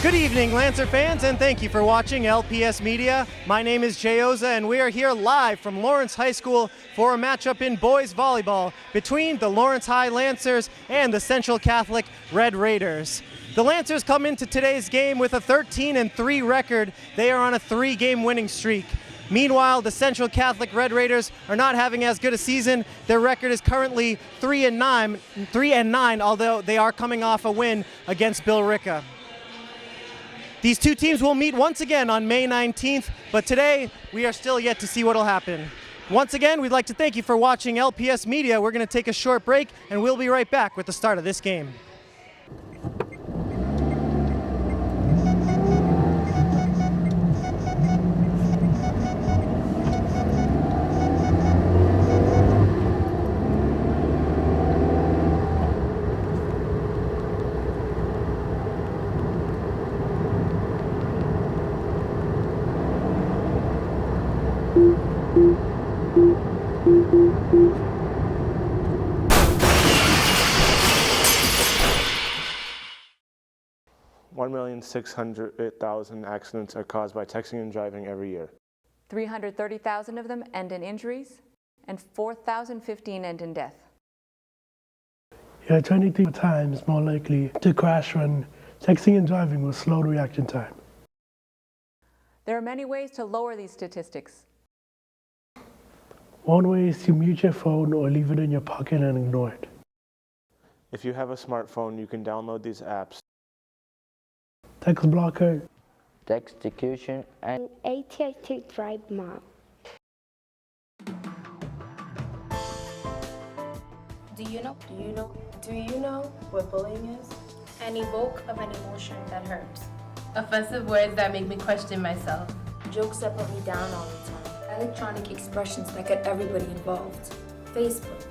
Good evening, Lancer fans, and thank you for watching LPS Media. My name is Jay Oza, and we are here live from Lawrence High School for a matchup in boys volleyball between the Lawrence High Lancers and the Central Catholic Red Raiders. The Lancers come into today's game with a 13-3 record. They are on a 3-game winning streak. Meanwhile, the Central Catholic Red Raiders are not having as good a season. Their record is currently 3-9, although they are coming off a win against Billerica. These two teams will meet once again on May 19th, but today we are still yet to see what will happen. Once again, we'd like to thank you for watching LPS Media. We're going to take a short break, and we'll be right back with the start of this game. $1,600,000 accidents are caused by texting and driving every year. 330,000 of them end in injuries, and 4,015 end in death. You're 23 times more likely to crash when texting and driving will slow the reaction time. There are many ways to lower these statistics. One way is to mute your phone or leave it in your pocket and ignore it. If you have a smartphone, you can download these apps. Text blocker, Texecution, and AT&T Drive Mom. Do you know what bullying is? An evoke of an emotion that hurts. Offensive words that make me question myself. Jokes that put me down all the time. Electronic expressions that get everybody involved. Facebook,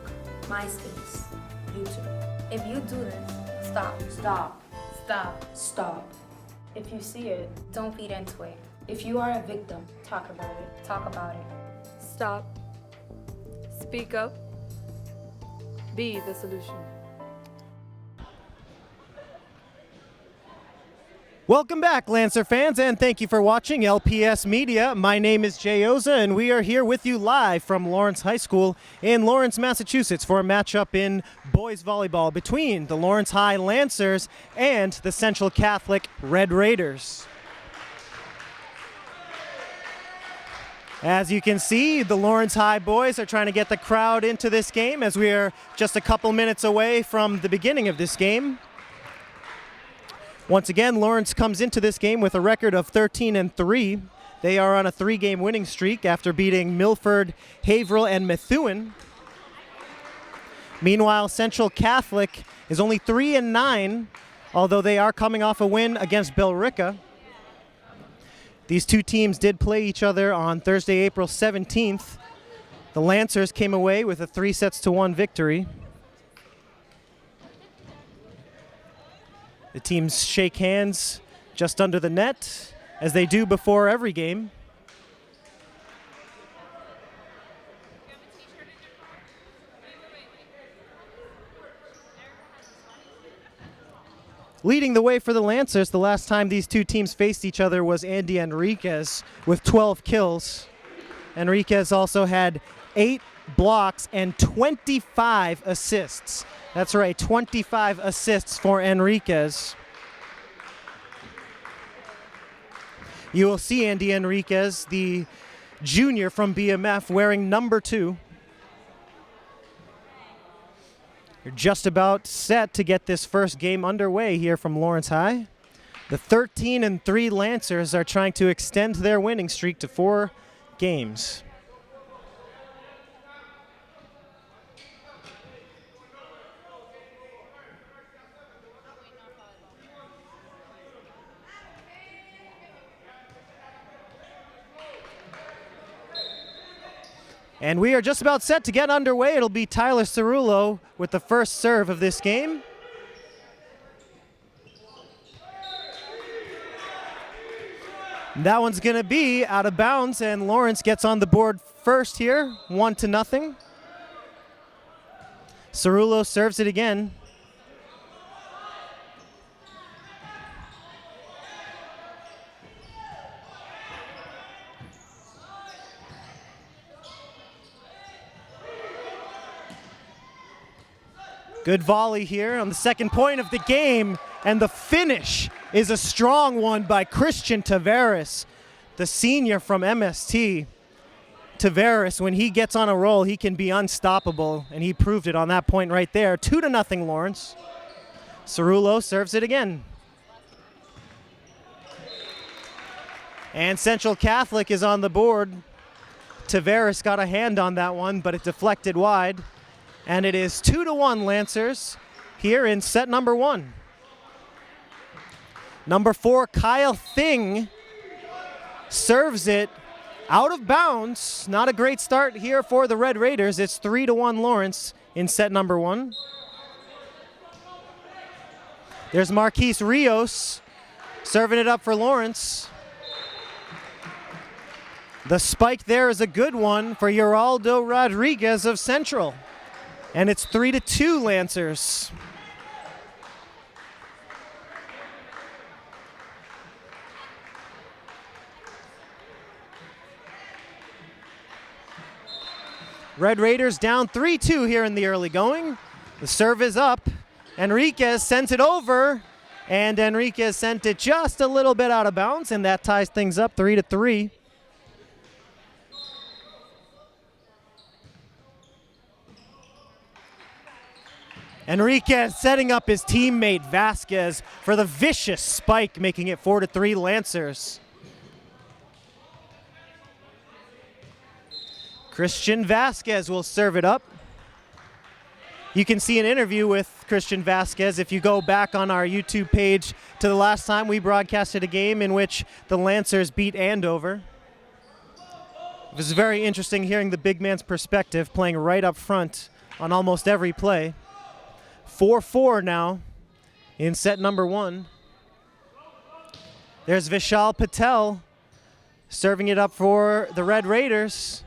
MySpace, YouTube. If you do this, stop. Stop. Stop. Stop. If you see it, don't feed into it. If you are a victim, talk about it. Talk about it. Stop. Speak up. Be the solution. Welcome back, Lancer fans, and thank you for watching LPS Media. My name is Jay Oza, and we are here with you live from Lawrence High School in Lawrence, Massachusetts for a matchup in boys volleyball between the Lawrence High Lancers and the Central Catholic Red Raiders. As you can see, the Lawrence High boys are trying to get the crowd into this game as we are just a couple minutes away from the beginning of this game. Once again, Lawrence comes into this game with a record of 13-3. They are on a 3-game winning streak after beating Milford, Haverhill, and Methuen. Meanwhile, Central Catholic is only 3-9, although they are coming off a win against Billerica. These two teams did play each other on Thursday, April 17th. The Lancers came away with a 3-1 victory. The teams shake hands just under the net, as they do before every game. Leading the way for the Lancers, the last time these two teams faced each other was Andy Enriquez with 12 kills. Enriquez also had 8 blocks and 25 assists. That's right, 25 assists for Enriquez. You will see Andy Enriquez, the junior from BMF, wearing number 2. You're just about set to get this first game underway here from Lawrence High. The 13-3 Lancers are trying to extend their winning streak to 4 games. And we are just about set to get underway. It'll be Tyler Cerullo with the first serve of this game. That one's going to be out of bounds, and Lawrence gets on the board first here, 1-0. Cerullo serves it again. Good volley here on the second point of the game, and the finish is a strong one by Christian Tavares, the senior from MST. Tavares, when he gets on a roll, he can be unstoppable, and he proved it on that point right there. 2-0 Lawrence. Cerullo serves it again. And Central Catholic is on the board. Tavares got a hand on that one, but it deflected wide. And it is 2-1 Lancers here in set number 1. Number 4, Kyle Thing serves it out of bounds. Not a great start here for the Red Raiders. It's 3-1 Lawrence in set number 1. There's Marquise Rios serving it up for Lawrence. The spike there is a good one for Geraldo Rodriguez of Central. And it's 3-2 Lancers. Red Raiders down 3-2 here in the early going. The serve is up. Enriquez sends it over, and Enriquez sent it just a little bit out of bounds, and that ties things up 3-3. Enriquez setting up his teammate Vasquez for the vicious spike, making it 4-3 Lancers. Christian Vasquez will serve it up. You can see an interview with Christian Vasquez if you go back on our YouTube page to the last time we broadcasted a game in which the Lancers beat Andover. It was very interesting hearing the big man's perspective, playing right up front on almost every play. 4-4 now in set number 1. There's Vishal Patel serving it up for the Red Raiders.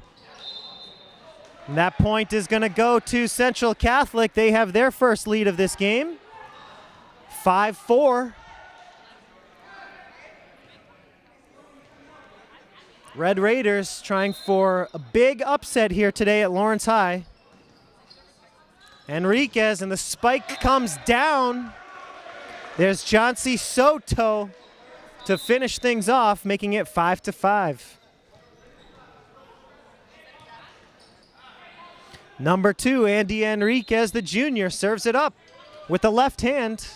And that point is going to go to Central Catholic. They have their first lead of this game. 5-4. Red Raiders trying for a big upset here today at Lawrence High. Enriquez, and the spike comes down. There's Chauncey Soto to finish things off, making it 5-5. Number 2, Andy Enriquez, the junior, serves it up with the left hand.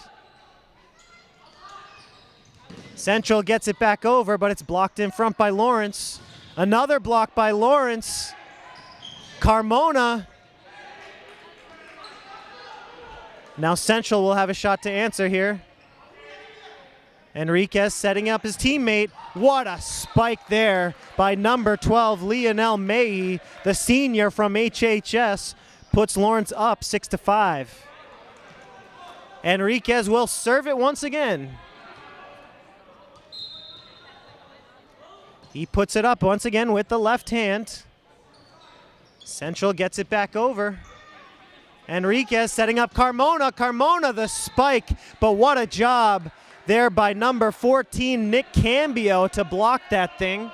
Central gets it back over, but it's blocked in front by Lawrence. Another block by Lawrence. Carmona. Now Central will have a shot to answer here. Enriquez setting up his teammate. What a spike there by number 12, Lionel May, the senior from HHS, puts Lawrence up 6-5. Enriquez will serve it once again. He puts it up once again with the left hand. Central gets it back over. Enriquez setting up Carmona. Carmona the spike, but what a job there by number 14, Nick Cambio, to block that thing.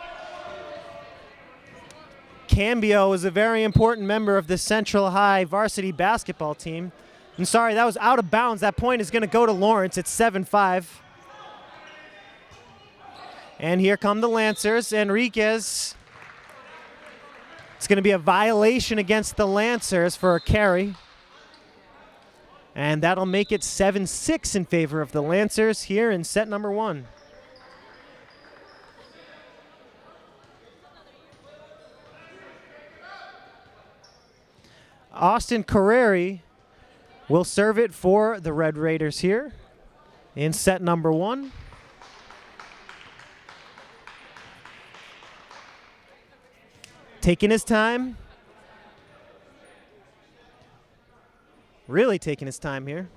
Cambio is a very important member of the Central High varsity basketball team. I'm sorry, that was out of bounds. That point is going to go to Lawrence. It's 7-5. And here come the Lancers. Enriquez. It's going to be a violation against the Lancers for a carry. And that'll make it 7-6 in favor of the Lancers here in set number 1. Austin Carreri will serve it for the Red Raiders here in set number 1. Taking his time. Really taking his time here.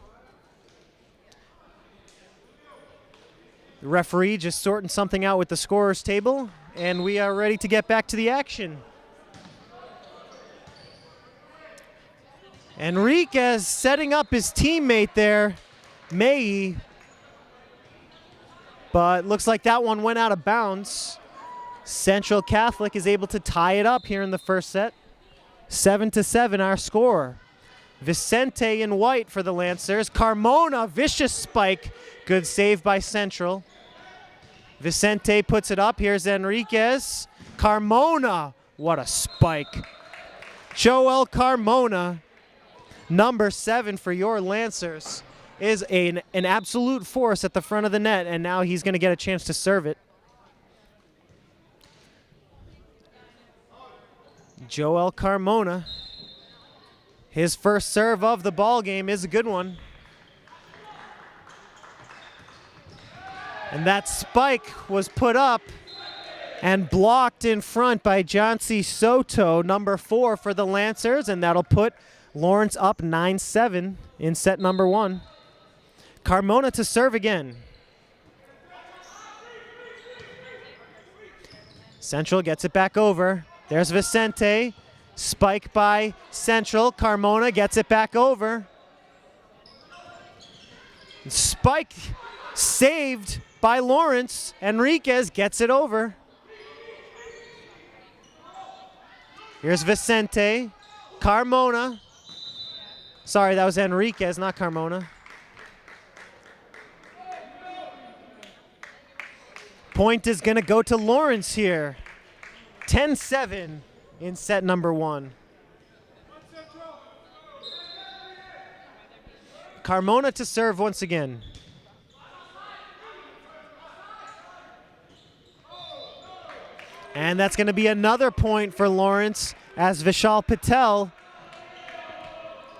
The referee just sorting something out with the scorer's table, and we are ready to get back to the action. Enriquez setting up his teammate there, May, but looks like that one went out of bounds. Central Catholic is able to tie it up here in the first set. 7-7 our score. Vicente in white for the Lancers. Carmona, vicious spike. Good save by Central. Vicente puts it up. Here's Enriquez. Carmona, what a spike. Joel Carmona, number 7 for your Lancers, is an absolute force at the front of the net, and now he's going to get a chance to serve it. Joel Carmona, his first serve of the ball game is a good one. And that spike was put up and blocked in front by Jancy Soto, number 4 for the Lancers, and that'll put Lawrence up 9-7 in set number 1. Carmona to serve again. Central gets it back over. There's Vicente. Spike by Central. Carmona gets it back over. Spike saved by Lawrence. Enriquez gets it over. Here's Vicente. Carmona. Sorry, that was Enriquez, not Carmona. Point is going to go to Lawrence here. 10-7 in set number 1. Carmona to serve once again. And that's going to be another point for Lawrence as Vishal Patel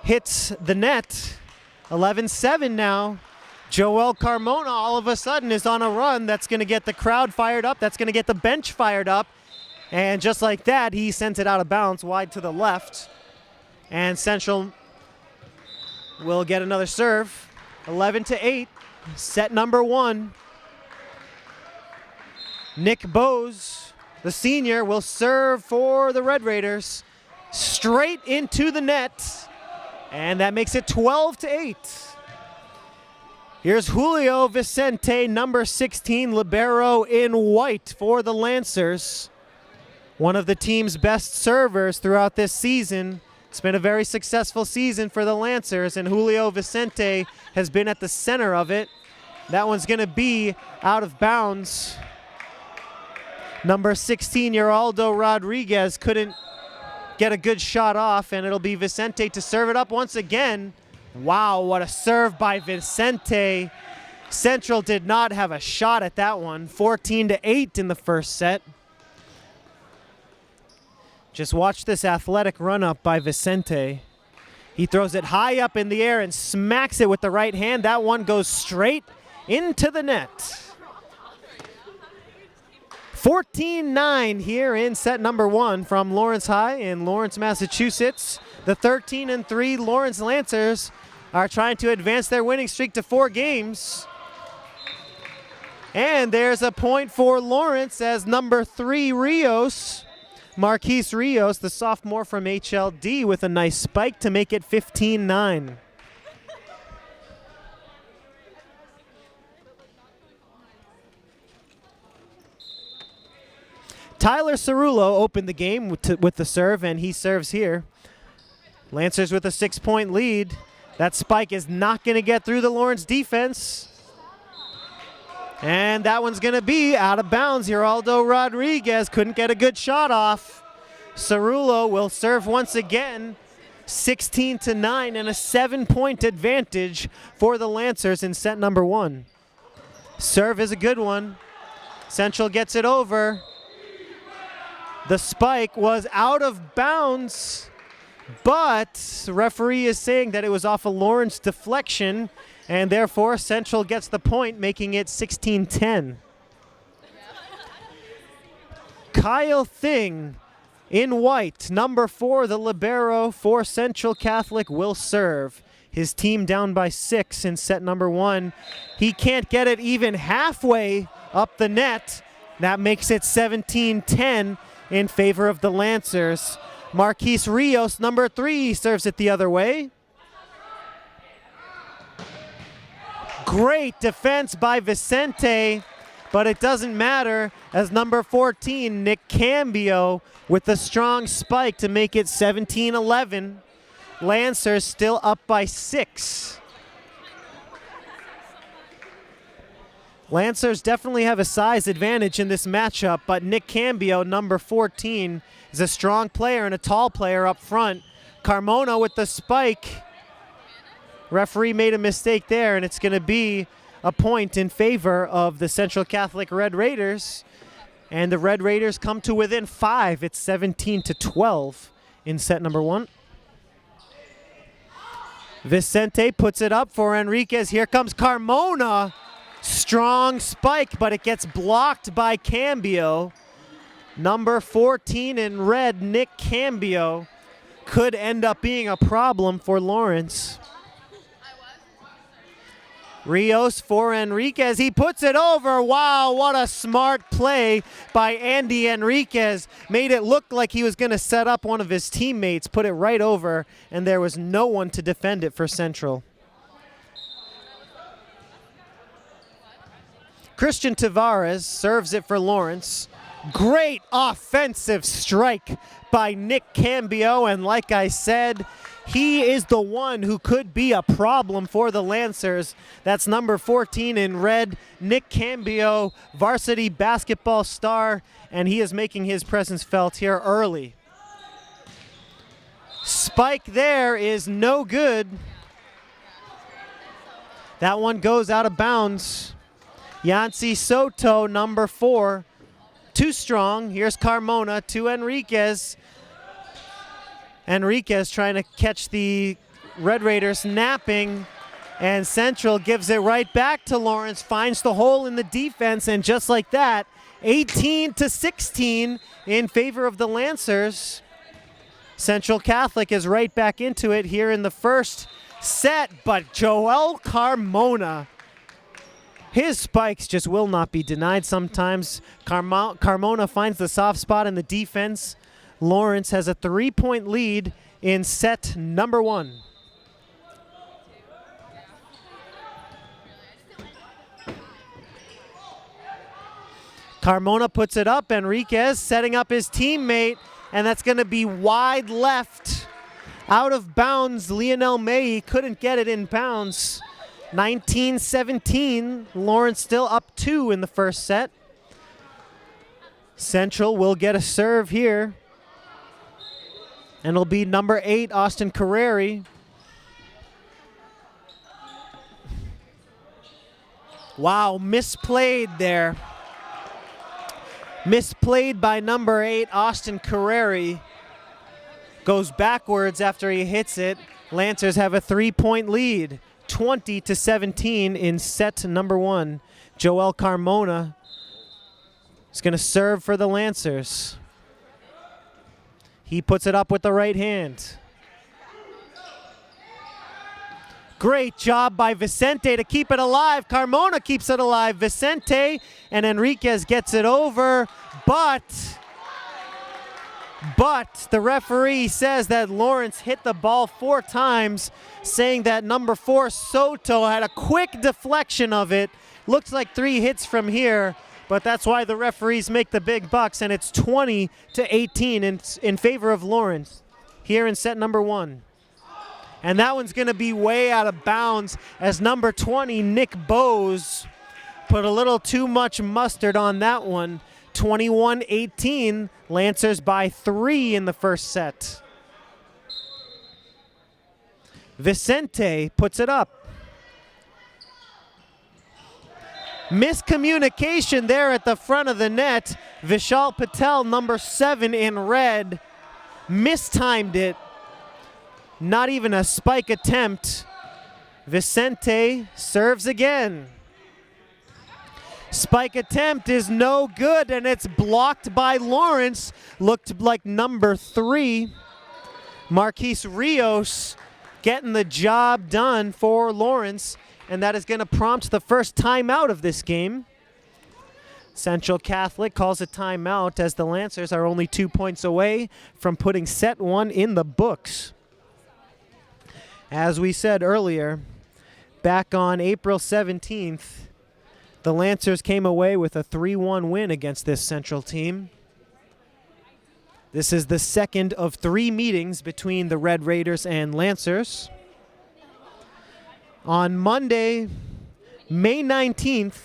hits the net. 11-7 now. Joel Carmona all of a sudden is on a run that's going to get the crowd fired up. That's going to get the bench fired up. And just like that, he sent it out of bounds wide to the left. And Central will get another serve. 11-8, set number 1. Nick Bose, the senior, will serve for the Red Raiders. Straight into the net. And that makes it 12-8. Here's Julio Vicente, number 16, libero in white for the Lancers. One of the team's best servers throughout this season. It's been a very successful season for the Lancers, and Julio Vicente has been at the center of it. That one's going to be out of bounds. Number 16, Geraldo Rodriguez couldn't get a good shot off, and it'll be Vicente to serve it up once again. Wow, what a serve by Vicente. Central did not have a shot at that one. 14-8 in the first set. Just watch this athletic run-up by Vicente. He throws it high up in the air and smacks it with the right hand. That one goes straight into the net. 14-9 here in set number 1 from Lawrence High in Lawrence, Massachusetts. The 13-3 Lawrence Lancers are trying to advance their winning streak to 4 games. And there's a point for Lawrence as number 3 Rios, Marquise Rios, the sophomore from HLD, with a nice spike to make it 15-9. Tyler Cerullo opened the game with the serve, and he serves here. Lancers with a 6-point lead. That spike is not going to get through the Lawrence defense. And that one's going to be out of bounds. Geraldo Rodriguez couldn't get a good shot off. Cerullo will serve once again. 16-9 and a 7-point advantage for the Lancers in set number 1. Serve is a good one. Central gets it over. The spike was out of bounds, but the referee is saying that it was off a Lawrence deflection, and therefore Central gets the point, making it 16-10. Kyle Thing in white, number 4, the libero for Central Catholic, will serve. His team down by 6 in set number 1. He can't get it even halfway up the net. That makes it 17-10 in favor of the Lancers. Marquise Rios, number 3, serves it the other way. Great defense by Vicente, but it doesn't matter as number 14, Nick Cambio, with a strong spike to make it 17-11. Lancers still up by 6. Lancers definitely have a size advantage in this matchup, but Nick Cambio, number 14, is a strong player and a tall player up front. Carmona with the spike. Referee made a mistake there, and it's going to be a point in favor of the Central Catholic Red Raiders. And the Red Raiders come to within 5. It's 17-12 in set number 1. Vicente puts it up for Enriquez. Here comes Carmona. Strong spike, but it gets blocked by Cambio. Number 14 in red, Nick Cambio, could end up being a problem for Lawrence. Rios for Enriquez. He puts it over. Wow, what a smart play by Andy Enriquez. Made it look like he was going to set up one of his teammates, put it right over, and there was no one to defend it for Central. Christian Tavares serves it for Lawrence. Great offensive strike by Nick Cambio, and like I said, he is the one who could be a problem for the Lancers. That's number 14 in red, Nick Cambio, varsity basketball star, and he is making his presence felt here early. Spike there is no good. That one goes out of bounds. Yancy Soto, number 4, too strong. Here's Carmona to Enriquez. Enriquez trying to catch the Red Raiders napping, and Central gives it right back to Lawrence, finds the hole in the defense, and just like that, 18-16 in favor of the Lancers. Central Catholic is right back into it here in the first set, but Joel Carmona, his spikes just will not be denied sometimes. Carmona finds the soft spot in the defense. Lawrence has a 3-point lead in set number 1. Carmona puts it up. Enriquez setting up his teammate, and that's going to be wide left. Out of bounds. Lionel May couldn't get it in bounds. 19-17. Lawrence still up 2 in the first set. Central will get a serve here. And it'll be number 8, Austin Carreri. Wow, misplayed there. Misplayed by number 8, Austin Carreri. Goes backwards after he hits it. Lancers have a 3-point lead, 20-17 in set number 1. Joel Carmona is going to serve for the Lancers. He puts it up with the right hand. Great job by Vicente to keep it alive. Carmona keeps it alive. Vicente and Enriquez gets it over, but the referee says that Lawrence hit the ball 4 times, saying that number 4, Soto, had a quick deflection of it. Looks like 3 hits from here, but that's why the referees make the big bucks, and it's 20-18 in favor of Lawrence here in set number 1. And that one's going to be way out of bounds as number 20, Nick Bowes, put a little too much mustard on that one. 21-18, Lancers by 3 in the first set. Vicente puts it up. Miscommunication there at the front of the net. Vishal Patel, number 7 in red, mistimed it. Not even a spike attempt. Vicente serves again. Spike attempt is no good, and it's blocked by Lawrence. Looked like number 3, Marquise Rios, getting the job done for Lawrence, and that is going to prompt the first timeout of this game. Central Catholic calls a timeout as the Lancers are only 2 points away from putting set 1 in the books. As we said earlier, back on April 17th, the Lancers came away with a 3-1 win against this Central team. This is the second of 3 meetings between the Red Raiders and Lancers. On Monday, May 19th,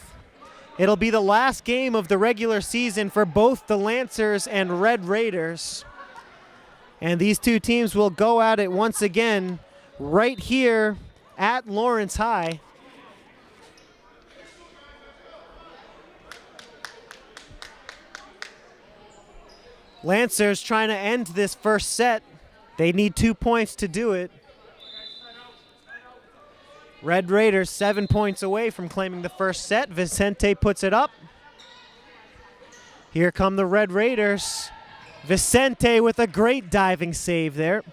it'll be the last game of the regular season for both the Lancers and Red Raiders. And these two teams will go at it once again right here at Lawrence High. Lancers trying to end this first set. They need 2 points to do it. Red Raiders 7 points away from claiming the first set. Vicente puts it up. Here come the Red Raiders. Vicente with a great diving save there.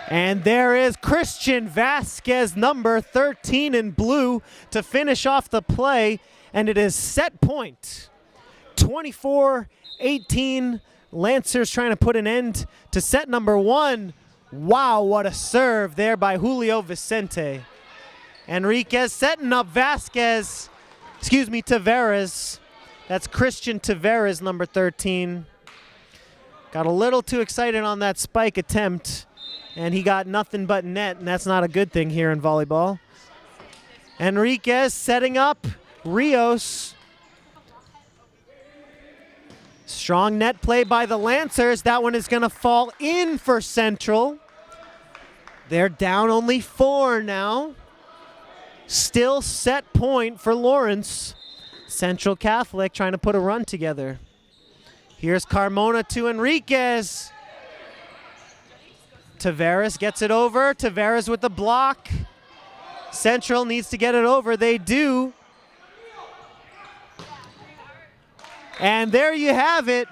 And there is Christian Vasquez, number 13 in blue, to finish off the play. And it is set point. 24-18, Lancers trying to put an end to set number 1. Wow, what a serve there by Julio Vicente. Enriquez setting up Tavares. That's Christian Tavares, number 13. Got a little too excited on that spike attempt, and he got nothing but net, and that's not a good thing here in volleyball. Enriquez setting up Rios. Strong net play by the Lancers. That one is going to fall in for Central. They're down only 4 now. Still set point for Lawrence. Central Catholic trying to put a run together. Here's Carmona to Enriquez. Tavares gets it over. Tavares with the block. Central needs to get it over. They do. And there you have it.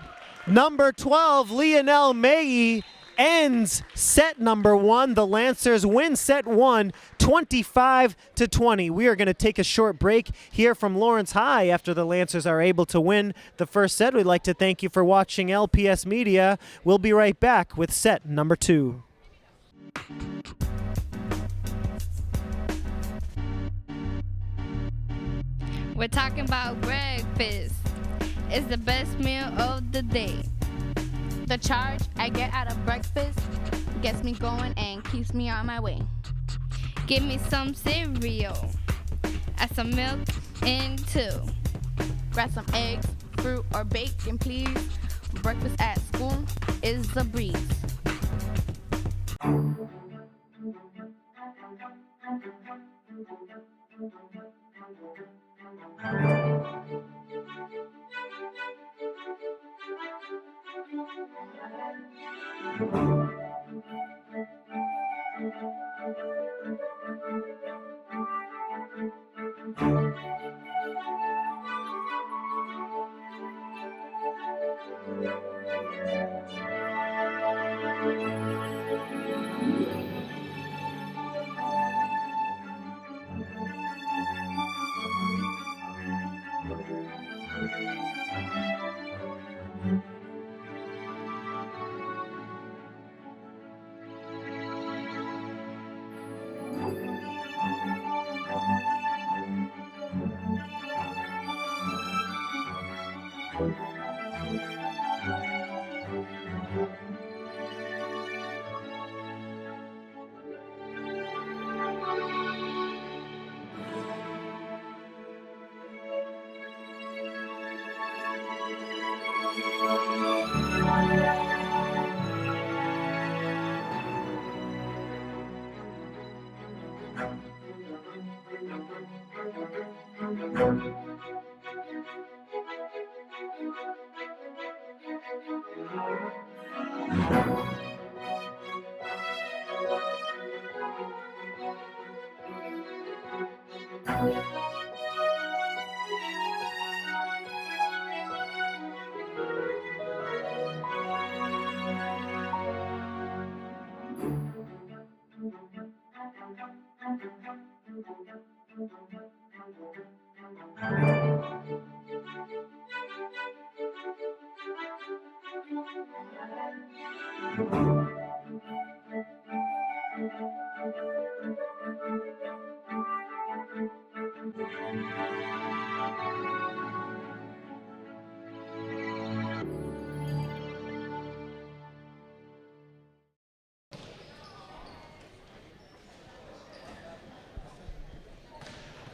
Number 12, Lionel Mayi, ends set number 1. The Lancers win set 1, 25-20. We are going to take a short break here from Lawrence High after the Lancers are able to win the first set. We'd like to thank you for watching LPS Media. We'll be right back with set number 2. We're talking about breakfast. It's the best meal of the day. The charge I get out of breakfast gets me going and keeps me on my way. Give me some cereal, add some milk in too. Grab some eggs, fruit, or bacon, please. Breakfast at school is a breeze.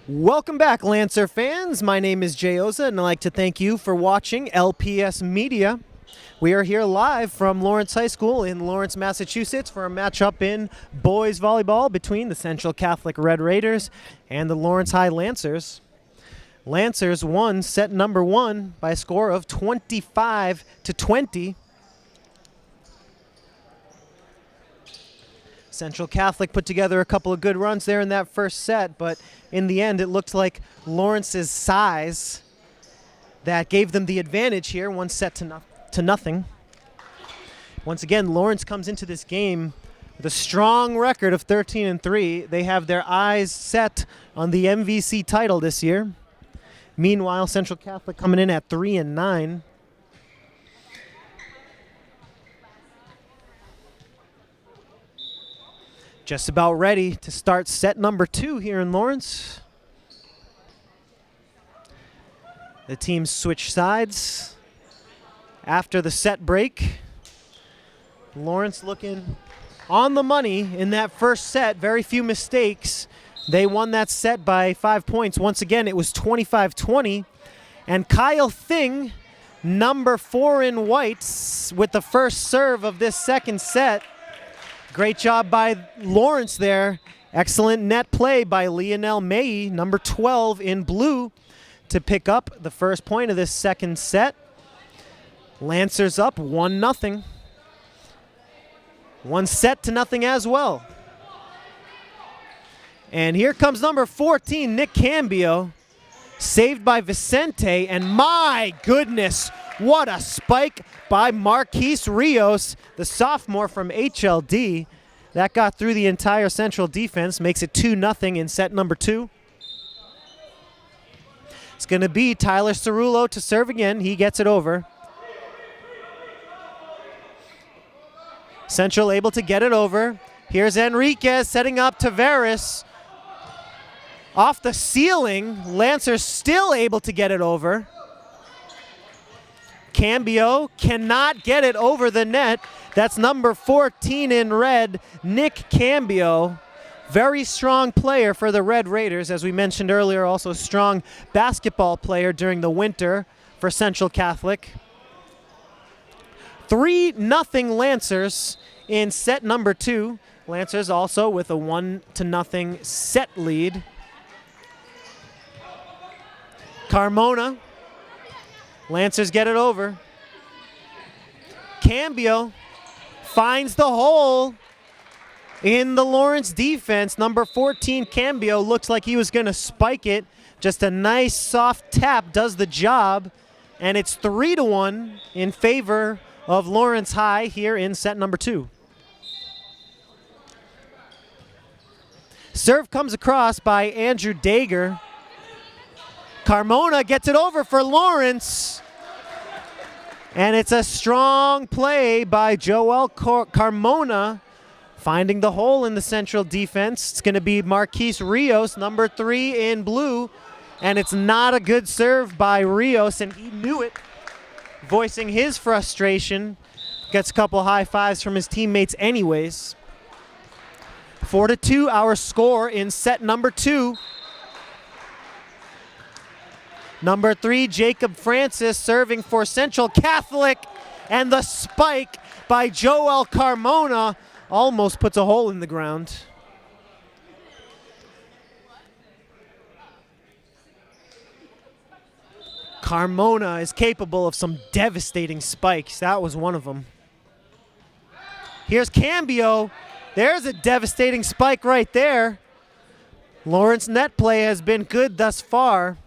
Welcome back, Lancer fans. My name is Jay Oza, and I'd like to thank you for watching LPS Media. We are here live from Lawrence High School in Lawrence, Massachusetts for a matchup in boys volleyball between the Central Catholic Red Raiders and the Lawrence High Lancers. Lancers won set number 1 by a score of 25-20. Central Catholic put together a couple of good runs there in that first set, but in the end it looked like Lawrence's size that gave them the advantage here, 1 set to nothing. Once again, Lawrence comes into this game with a strong record of 13-3. They have their eyes set on the MVC title this year. Meanwhile, Central Catholic coming in at 3-9. Just about ready to start set number 2 here in Lawrence. The teams switch sides after the set break. Lawrence looking on the money in that first set. Very few mistakes. They won that set by 5 points. Once again, it was 25-20. And Kyle Thing, number 4 in whites, with the first serve of this second set. Great job by Lawrence there. Excellent net play by Lionel May, number 12 in blue, to pick up the first point of this second set. Lancers up 1-0. 1 set to nothing as well. And here comes number 14, Nick Cambio, saved by Vicente, and my goodness, what a spike by Marquise Rios, the sophomore from HLD. That got through the entire Central defense, makes it 2-0 in set number 2. It's going to be Tyler Cerullo to serve again. He gets it over. Central able to get it over. Here's Enriquez setting up Tavares. Off the ceiling, Lancers still able to get it over. Cambio cannot get it over the net. That's number 14 in red, Nick Cambio. Very strong player for the Red Raiders, as we mentioned earlier, also a strong basketball player during the winter for Central Catholic. 3-0 Lancers in set number 2. Lancers also with a 1-0 set lead. Carmona. Lancers get it over. Cambio finds the hole in the Lawrence defense. Number 14, Cambio, looks like he was going to spike it. Just a nice soft tap does the job. And it's 3-1 in favor of Lawrence High here in set number 2. Serve comes across by Andrew Dager. Carmona gets it over for Lawrence. And it's a strong play by Joel Carmona, finding the hole in the Central defense. It's going to be Marquise Rios, number 3 in blue. And it's not a good serve by Rios, and he knew it, voicing his frustration. Gets a couple high fives from his teammates anyways. 4-2 our score in set number 2. Number 3, Jacob Francis serving for Central Catholic, and the spike by Joel Carmona almost puts a hole in the ground. Carmona is capable of some devastating spikes. That was one of them. Here's Cambio. There's a devastating spike right there. Lawrence net play has been good thus far.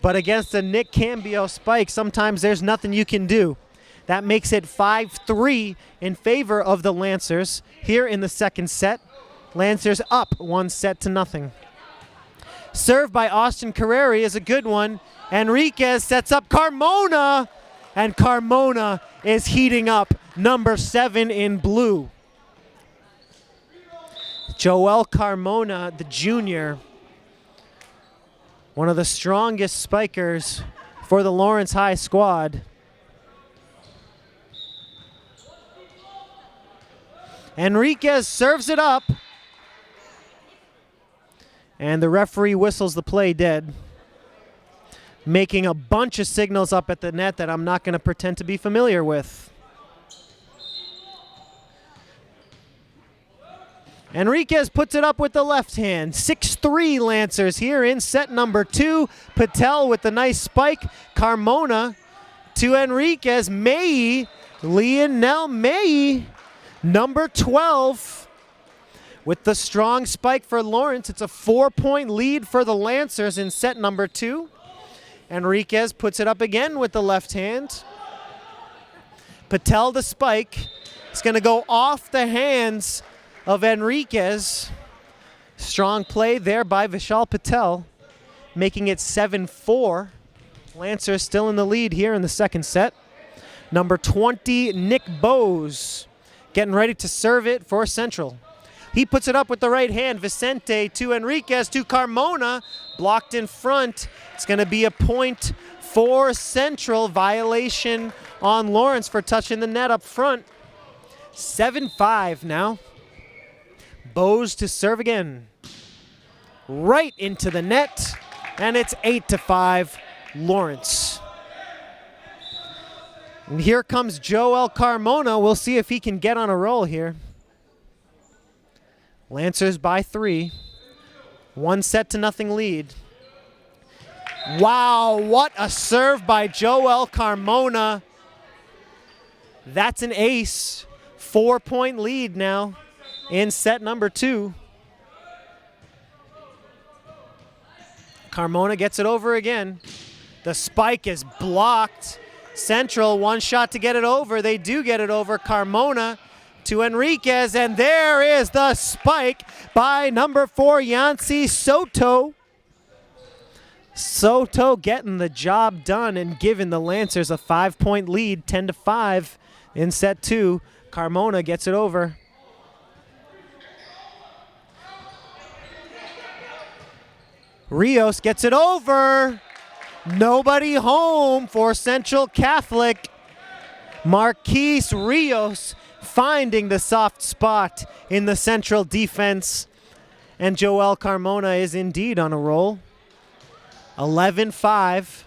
But against a Nick Cambio spike, sometimes there's nothing you can do. That makes it 5-3 in favor of the Lancers here in the second set. Lancers up 1-0. Serve by Austin Carreri is a good one. Enriquez sets up Carmona, and Carmona is heating up, number 7 in blue. Joel Carmona, the junior, one of the strongest spikers for the Lawrence High squad. Enriquez serves it up. And the referee whistles the play dead, making a bunch of signals up at the net that I'm not going to pretend to be familiar with. Enriquez puts it up with the left hand. 6-3 Lancers here in set number 2. Patel with the nice spike. Carmona to Enriquez. Leonard May, number 12, with the strong spike for Lawrence. It's a 4-point lead for the Lancers in set number 2. Enriquez puts it up again with the left hand. Patel the spike. It's going to go off the hands of Enriquez. Strong play there by Vishal Patel, making it 7-4. Lancers still in the lead here in the second set. Number 20, Nick Bose, getting ready to serve it for Central. He puts it up with the right hand. Vicente to Enriquez to Carmona, blocked in front. It's going to be a point for Central. Violation on Lawrence for touching the net up front. 7-5 now. Bose to serve again. Right into the net, and it's 8-5 Lawrence. And here comes Joel Carmona. We'll see if he can get on a roll here. Lancers by 3. 1-0 lead. Wow, what a serve by Joel Carmona. That's an ace. 4-point lead now in set number 2. Carmona gets it over again. The spike is blocked. Central, one shot to get it over. They do get it over. Carmona to Enriquez, and there is the spike by number 4, Yancy Soto. Soto getting the job done and giving the Lancers a 5-point lead, 10-5 in set 2. Carmona gets it over. Rios gets it over. Nobody home for Central Catholic. Marquise Rios finding the soft spot in the Central defense. And Joel Carmona is indeed on a roll. 11-5.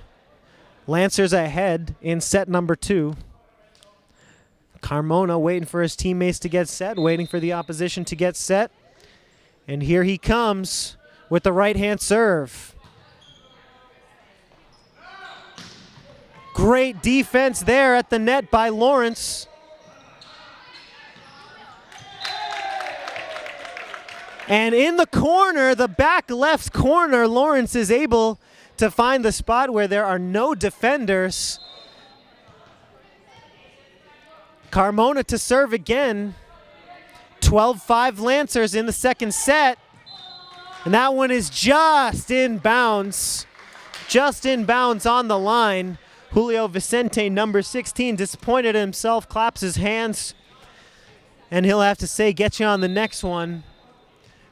Lancers ahead in set number 2. Carmona waiting for his teammates to get set, waiting for the opposition to get set. And here he comes with the right-hand serve. Great defense there at the net by Lawrence. And in the corner, the back left corner, Lawrence is able to find the spot where there are no defenders. Carmona to serve again. 12-5 Lancers in the second set. And that one is just in bounds. Just in bounds on the line. Julio Vicente, number 16, disappointed in himself, claps his hands. And he'll have to say, get you on the next one.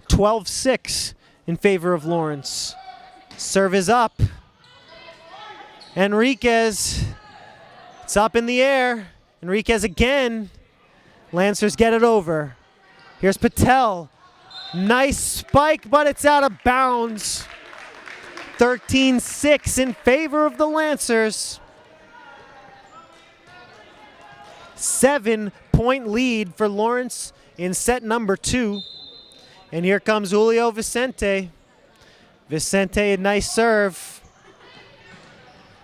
12-6 in favor of Lawrence. Serve is up. Enriquez, it's up in the air. Enriquez again. Lancers get it over. Here's Patel. Nice spike, but it's out of bounds. 13-6 in favor of the Lancers. 7-point lead for Lawrence in set number 2. And here comes Julio Vicente. Vicente, a nice serve.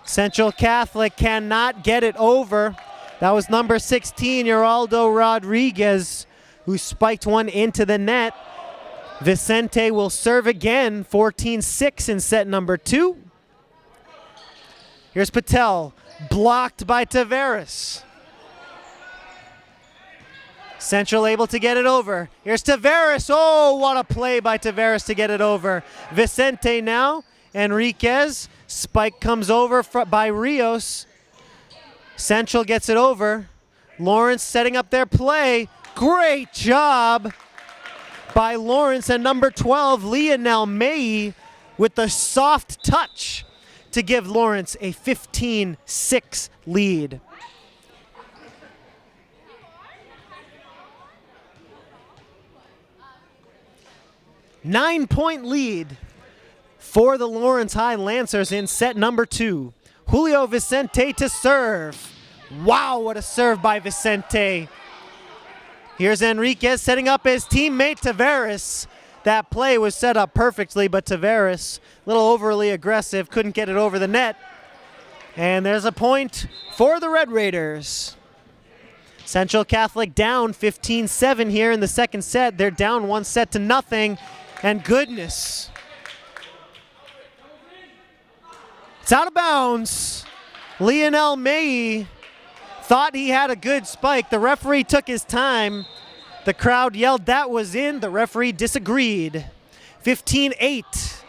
Central Catholic cannot get it over. That was number 16, Geraldo Rodriguez, who spiked one into the net. Vicente will serve again, 14-6 in set number 2. Here's Patel, blocked by Tavares. Central able to get it over. Here's Tavares. Oh, what a play by Tavares to get it over. Vicente now. Enriquez. Spike comes over by Rios. Central gets it over. Lawrence setting up their play. Great job by Lawrence and number 12, Leonard May, with the soft touch to give Lawrence a 15-6 lead. Nine-point lead for the Lawrence High Lancers in set number 2. Julio Vicente to serve. Wow, what a serve by Vicente. Here's Enriquez setting up his teammate Tavares. That play was set up perfectly, but Tavares, a little overly aggressive, couldn't get it over the net. And there's a point for the Red Raiders. Central Catholic down 15-7 here in the second set. They're down 1-0. And goodness. It's out of bounds. Lionel May thought he had a good spike. The referee took his time. The crowd yelled that was in. The referee disagreed. 15-8.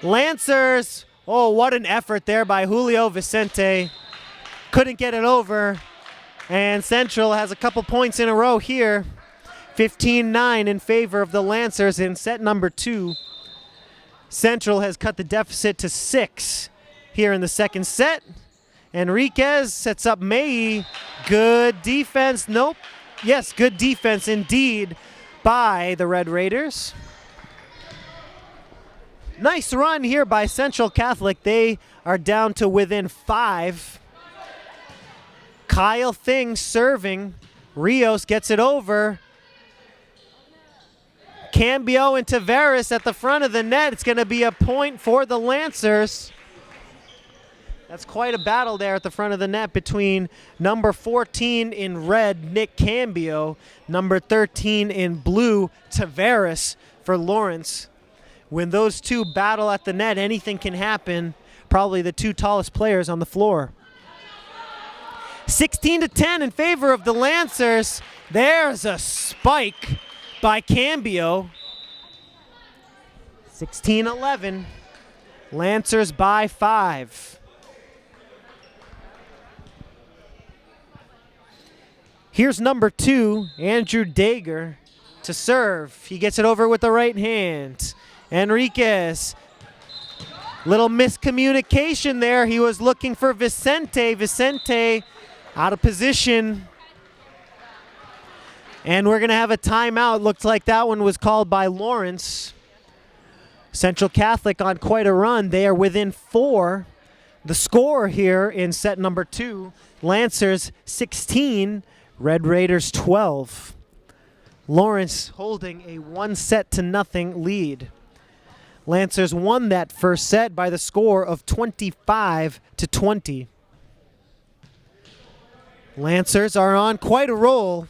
Lancers. Oh, what an effort there by Julio Vicente. Couldn't get it over. And Central has a couple points in a row here. 15-9 in favor of the Lancers in set number 2. Central has cut the deficit to 6 here in the second set. Enriquez sets up May. Good defense. Nope. Yes, good defense indeed by the Red Raiders. Nice run here by Central Catholic. They are down to within 5. Kyle Thing serving. Rios gets it over. Cambio and Tavares at the front of the net. It's going to be a point for the Lancers. That's quite a battle there at the front of the net between number 14 in red, Nick Cambio, number 13 in blue, Tavares for Lawrence. When those two battle at the net, anything can happen. Probably the two tallest players on the floor. 16-10 in favor of the Lancers. There's a spike by Cambio. 16-11. Lancers by 5. Here's number 2, Andrew Dager, to serve. He gets it over with the right hand. Enriquez. Little miscommunication there. He was looking for Vicente. Vicente out of position. And we're going to have a timeout. Looks like that one was called by Lawrence. Central Catholic on quite a run. They are within 4. The score here in set number 2, Lancers 16, Red Raiders 12. Lawrence holding a 1-0 lead. Lancers won that first set by the score of 25-20. Lancers are on quite a roll.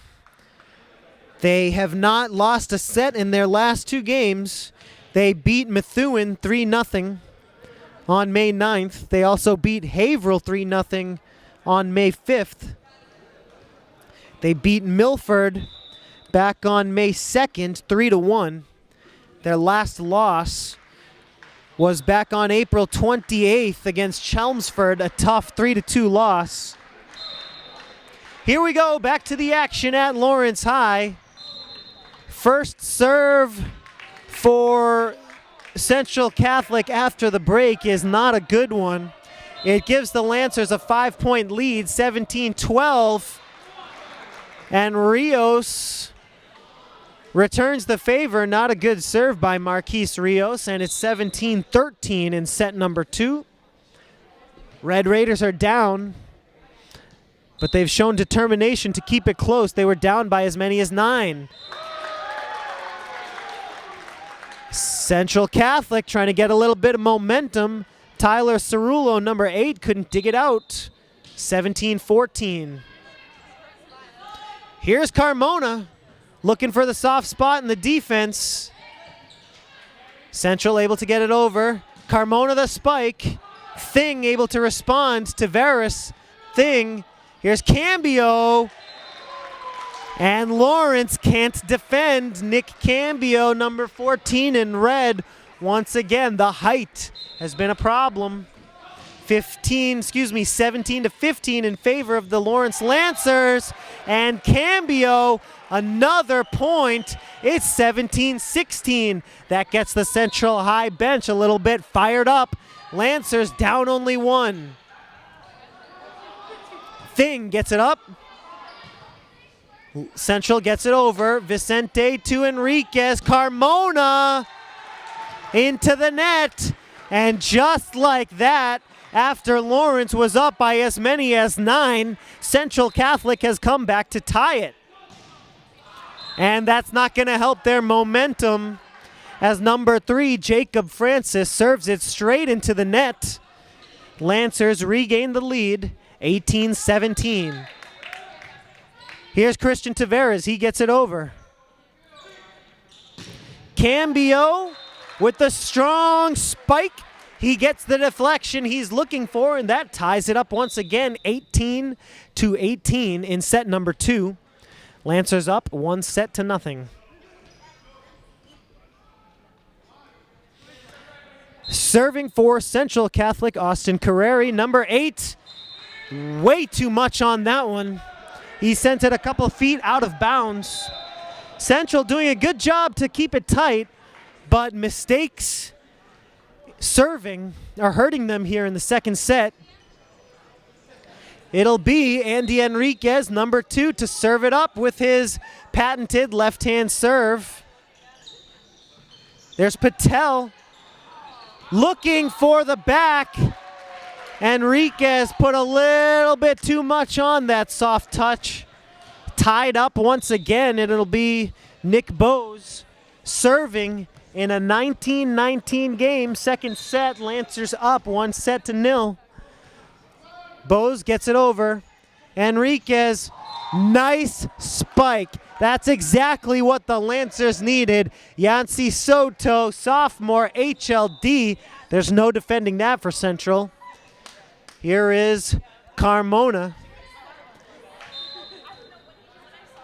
They have not lost a set in their last 2 games. They beat Methuen 3-0 on May 9th. They also beat Haverhill 3-0 on May 5th. They beat Milford back on May 2nd, 3-1. Their last loss was back on April 28th against Chelmsford, a tough 3-2 loss. Here we go, back to the action at Lawrence High. First serve for Central Catholic after the break is not a good one. It gives the Lancers a 5-point lead, 17-12. And Rios returns the favor. Not a good serve by Marquise Rios, and it's 17-13 in set number 2. Red Raiders are down, but they've shown determination to keep it close. They were down by as many as 9. Central Catholic trying to get a little bit of momentum. Tyler Cerullo, number 8, couldn't dig it out. 17-14. Here's Carmona looking for the soft spot in the defense. Central able to get it over. Carmona the spike. Thing able to respond. Tavares. Thing. Here's Cambio. And Lawrence can't defend. Nick Cambio, number 14 in red. Once again, the height has been a problem. 17-15 in favor of the Lawrence Lancers. And Cambio, another point. It's 17-16. That gets the Central High bench a little bit fired up. Lancers down only 1. Thing gets it up. Central gets it over. Vicente to Enriquez. Carmona. into the net. And just like that, after Lawrence was up by as many as 9, Central Catholic has come back to tie it. And that's not going to help their momentum as number 3, Jacob Francis, serves it straight into the net. Lancers regain the lead, 18-17. Here's Christian Tavares. He gets it over. Cambio with the strong spike. He gets the deflection he's looking for, and that ties it up once again, 18-18 in set number 2. Lancers up 1-0. Serving for Central Catholic, Austin Carreri, number 8. Way too much on that one. He sent it a couple feet out of bounds. Central doing a good job to keep it tight, but mistakes serving are hurting them here in the second set. It'll be Andy Enriquez, number 2, to serve it up with his patented left-hand serve. There's Patel looking for the back. Enriquez put a little bit too much on that soft touch. Tied up once again, and it'll be Nick Bose serving in a 19-19 game. Second set, Lancers up 1-0. Bose gets it over. Enriquez, nice spike. That's exactly what the Lancers needed. Yancy Soto, sophomore, HLD. There's no defending that for Central. Here is Carmona.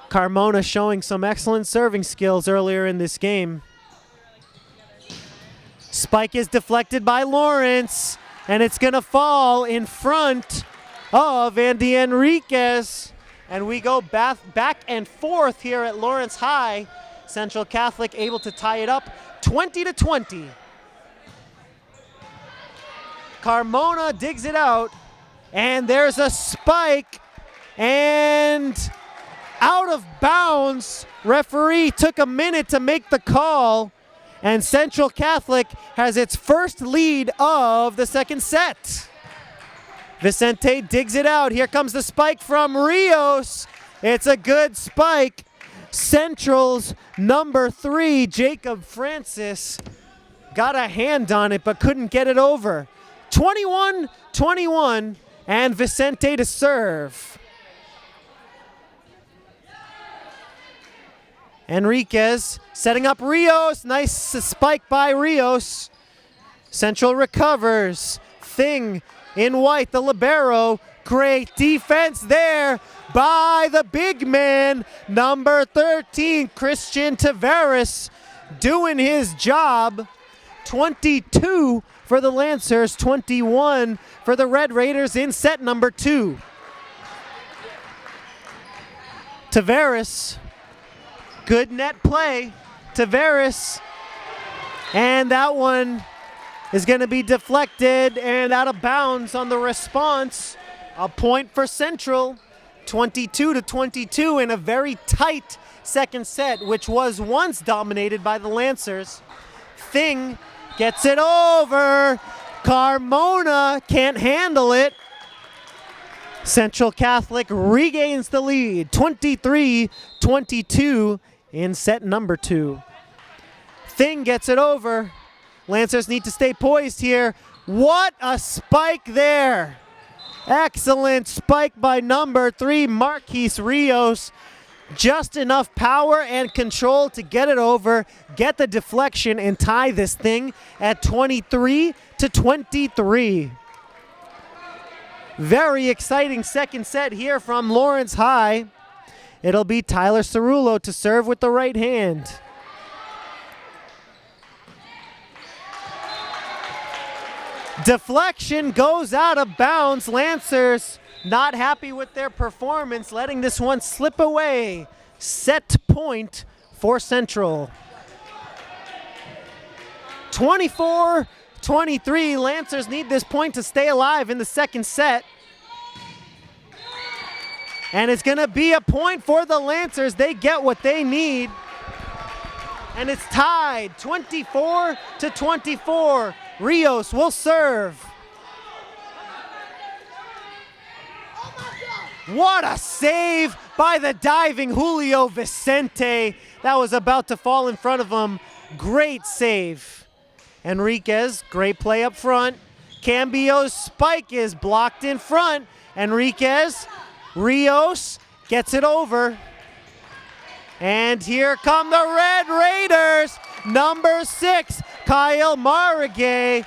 Carmona showing some excellent serving skills earlier in this game. Spike is deflected by Lawrence, and it's going to fall in front of Andy Enriquez. And we go back and forth here at Lawrence High. Central Catholic able to tie it up 20-20. Carmona digs it out, and there's a spike, and out of bounds. Referee took a minute to make the call, and Central Catholic has its first lead of the second set. Vicente digs it out. Here comes the spike from Rios. It's a good spike. Central's number 3, Jacob Francis, got a hand on it but couldn't get it over. 21-21, and Vicente to serve. Enriquez setting up Rios. Nice spike by Rios. Central recovers. Thing in white, the libero. Great defense there by the big man, number 13, Christian Tavares, doing his job. 22 for the Lancers, 21 for the Red Raiders in set number 2. Tavares, good net play. Tavares, and that one is going to be deflected and out of bounds on the response. A point for Central, 22-22 in a very tight second set, which was once dominated by the Lancers. Thing gets it over. Carmona can't handle it. Central Catholic regains the lead, 23-22 in set number 2. Thing gets it over. Lancers need to stay poised here. What a spike there. Excellent spike by number 3, Marquis Rios. Just enough power and control to get it over, get the deflection, and tie this thing at 23-23. Very exciting second set here from Lawrence High. It'll be Tyler Cerullo to serve with the right hand. Deflection goes out of bounds. Lancers not happy with their performance, letting this one slip away. Set point for Central. 24-23. Lancers need this point to stay alive in the second set. And it's going to be a point for the Lancers. They get what they need. And it's tied 24-24. Rios will serve. What a save by the diving Julio Vicente. That was about to fall in front of him. Great save. Enriquez, great play up front. Cambio's spike is blocked in front. Enriquez, Rios gets it over. And here come the Red Raiders. Number 6, Kyle Maragay.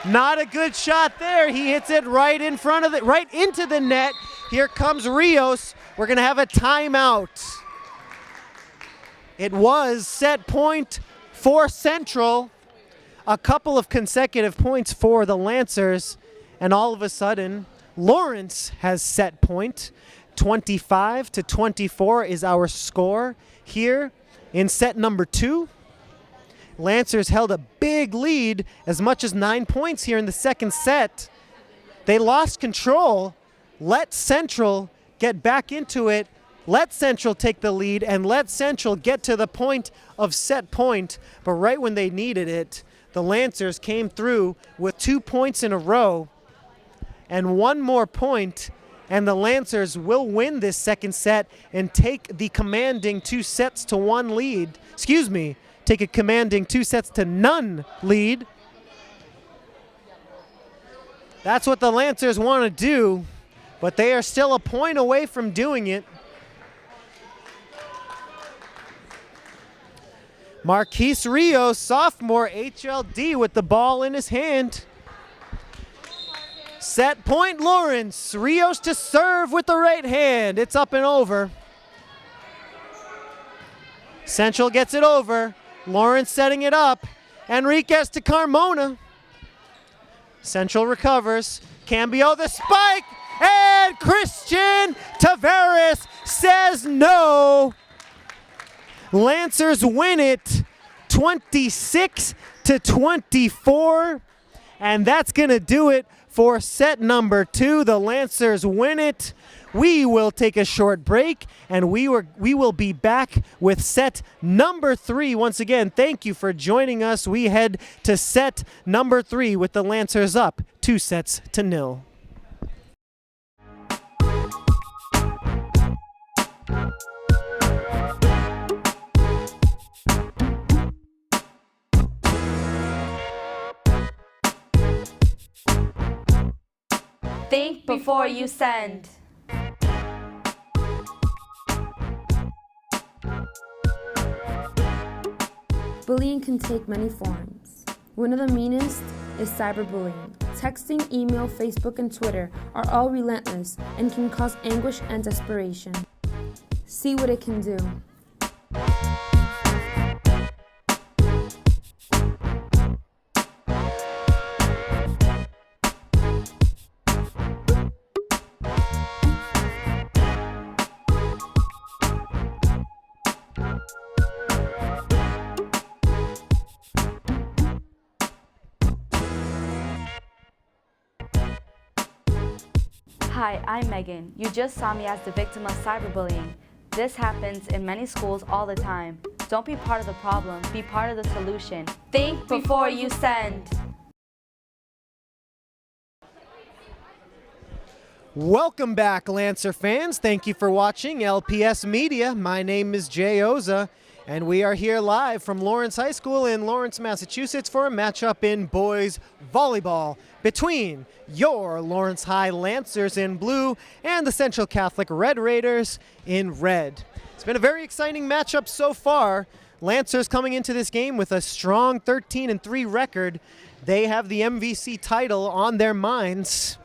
Not a good shot there. He hits it right in front of right into the net. Here comes Rios. We're gonna have a timeout. It was set point for Central. A couple of consecutive points for the Lancers, and all of a sudden, Lawrence has set point. 25-24 is our score here in set number 2. Lancers held a big lead, as much as 9 points here in the second set. They lost control, let Central get back into it, let Central take the lead, and let Central get to the point of set point. But right when they needed it, the Lancers came through with 2 points in a row and 1 more point, and the Lancers will win this second set and take the commanding 2-1 lead. Take a commanding 2-0 lead. That's what the Lancers want to do, but they are still a point away from doing it. Marquise Rios, sophomore, HLD, with the ball in his hand. Set point Lawrence. Rios to serve with the right hand. It's up and over. Central gets it over. Lawrence setting it up. Enriquez to Carmona. Central recovers. Cambio the spike. And Christian Tavares says no. Lancers win it 26-24. And that's going to do it for set number 2. The Lancers win it. We will take a short break, and we will be back with set number 3. Once again, thank you for joining us. We head to set number 3 with the Lancers up 2-0. Think before you send. Bullying can take many forms. One of the meanest is cyberbullying. Texting, email, Facebook, and Twitter are all relentless and can cause anguish and desperation. See what it can do. Hi, I'm Megan. You just saw me as the victim of cyberbullying. This happens in many schools all the time. Don't be part of the problem, be part of the solution. Think before you send. Welcome back, Lancer fans. Thank you for watching LPS Media. My name is Jay Oza, and we are here live from Lawrence High School in Lawrence, Massachusetts for a matchup in boys volleyball between your Lawrence High Lancers in blue and the Central Catholic Red Raiders in red. It's been a very exciting matchup so far. Lancers coming into this game with a strong 13-3 record. They have the MVC title on their minds.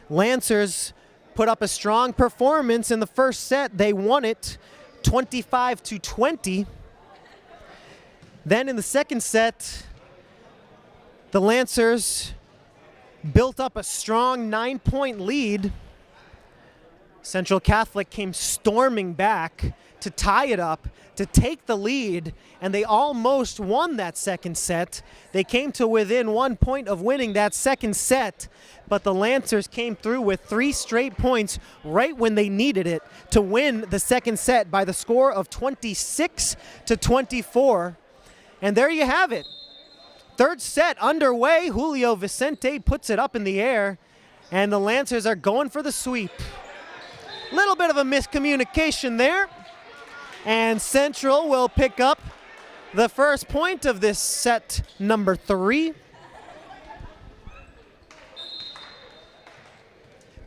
Lancers put up a strong performance in the first set. They won it 25-20. Then in the second set, the Lancers built up a strong 9-point lead. Central Catholic came storming back to tie it up, to take the lead, and they almost won that second set. They came to within 1 point of winning that second set, but the Lancers came through with 3 straight points right when they needed it to win the second set by the score of 26-24. And there you have it. Third set underway. Julio Vicente puts it up in the air, and the Lancers are going for the sweep. Little bit of a miscommunication there, and Central will pick up the first point of this set number 3.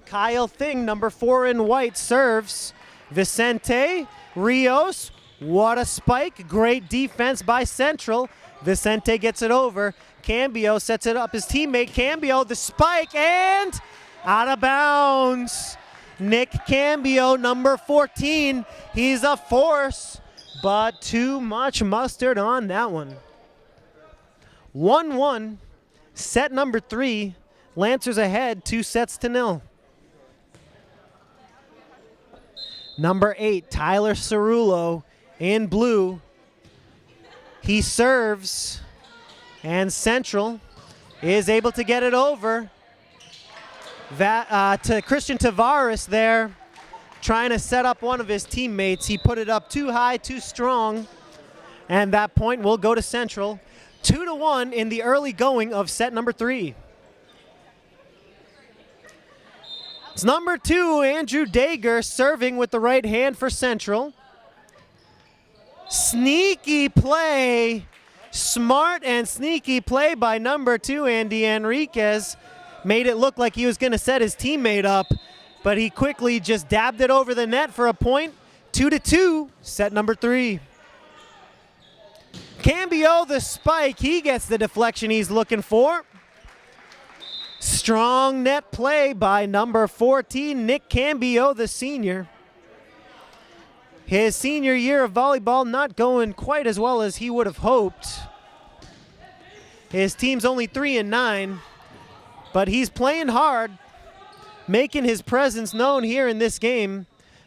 Kyle Thing, number 4 in white, serves. Vicente, Rios, what a spike. Great defense by Central. Vicente gets it over. Cambio sets it up. His teammate Cambio, the spike, and out of bounds. Nick Cambio, number 14. He's a force, but too much mustard on that one. 1-1, set number 3. Lancers ahead, 2-0. Number 8, Tyler Cerullo in blue. He serves, and Central is able to get it over to Christian Tavares there, trying to set up one of his teammates. He put it up too high, too strong, and that point will go to Central. 2-1 in the early going of set number 3. It's number 2, Andrew Dager, serving with the right hand for Central. Sneaky play, smart and sneaky play by number 2, Andy Enriquez. Made it look like he was going to set his teammate up, but he quickly just dabbed it over the net for a point. 2-2, set number 3. Cambio, the spike, he gets the deflection he's looking for. Strong net play by number 14, Nick Cambio, the senior. His senior year of volleyball not going quite as well as he would have hoped. His team's only 3-9, but he's playing hard, making his presence known here in this game.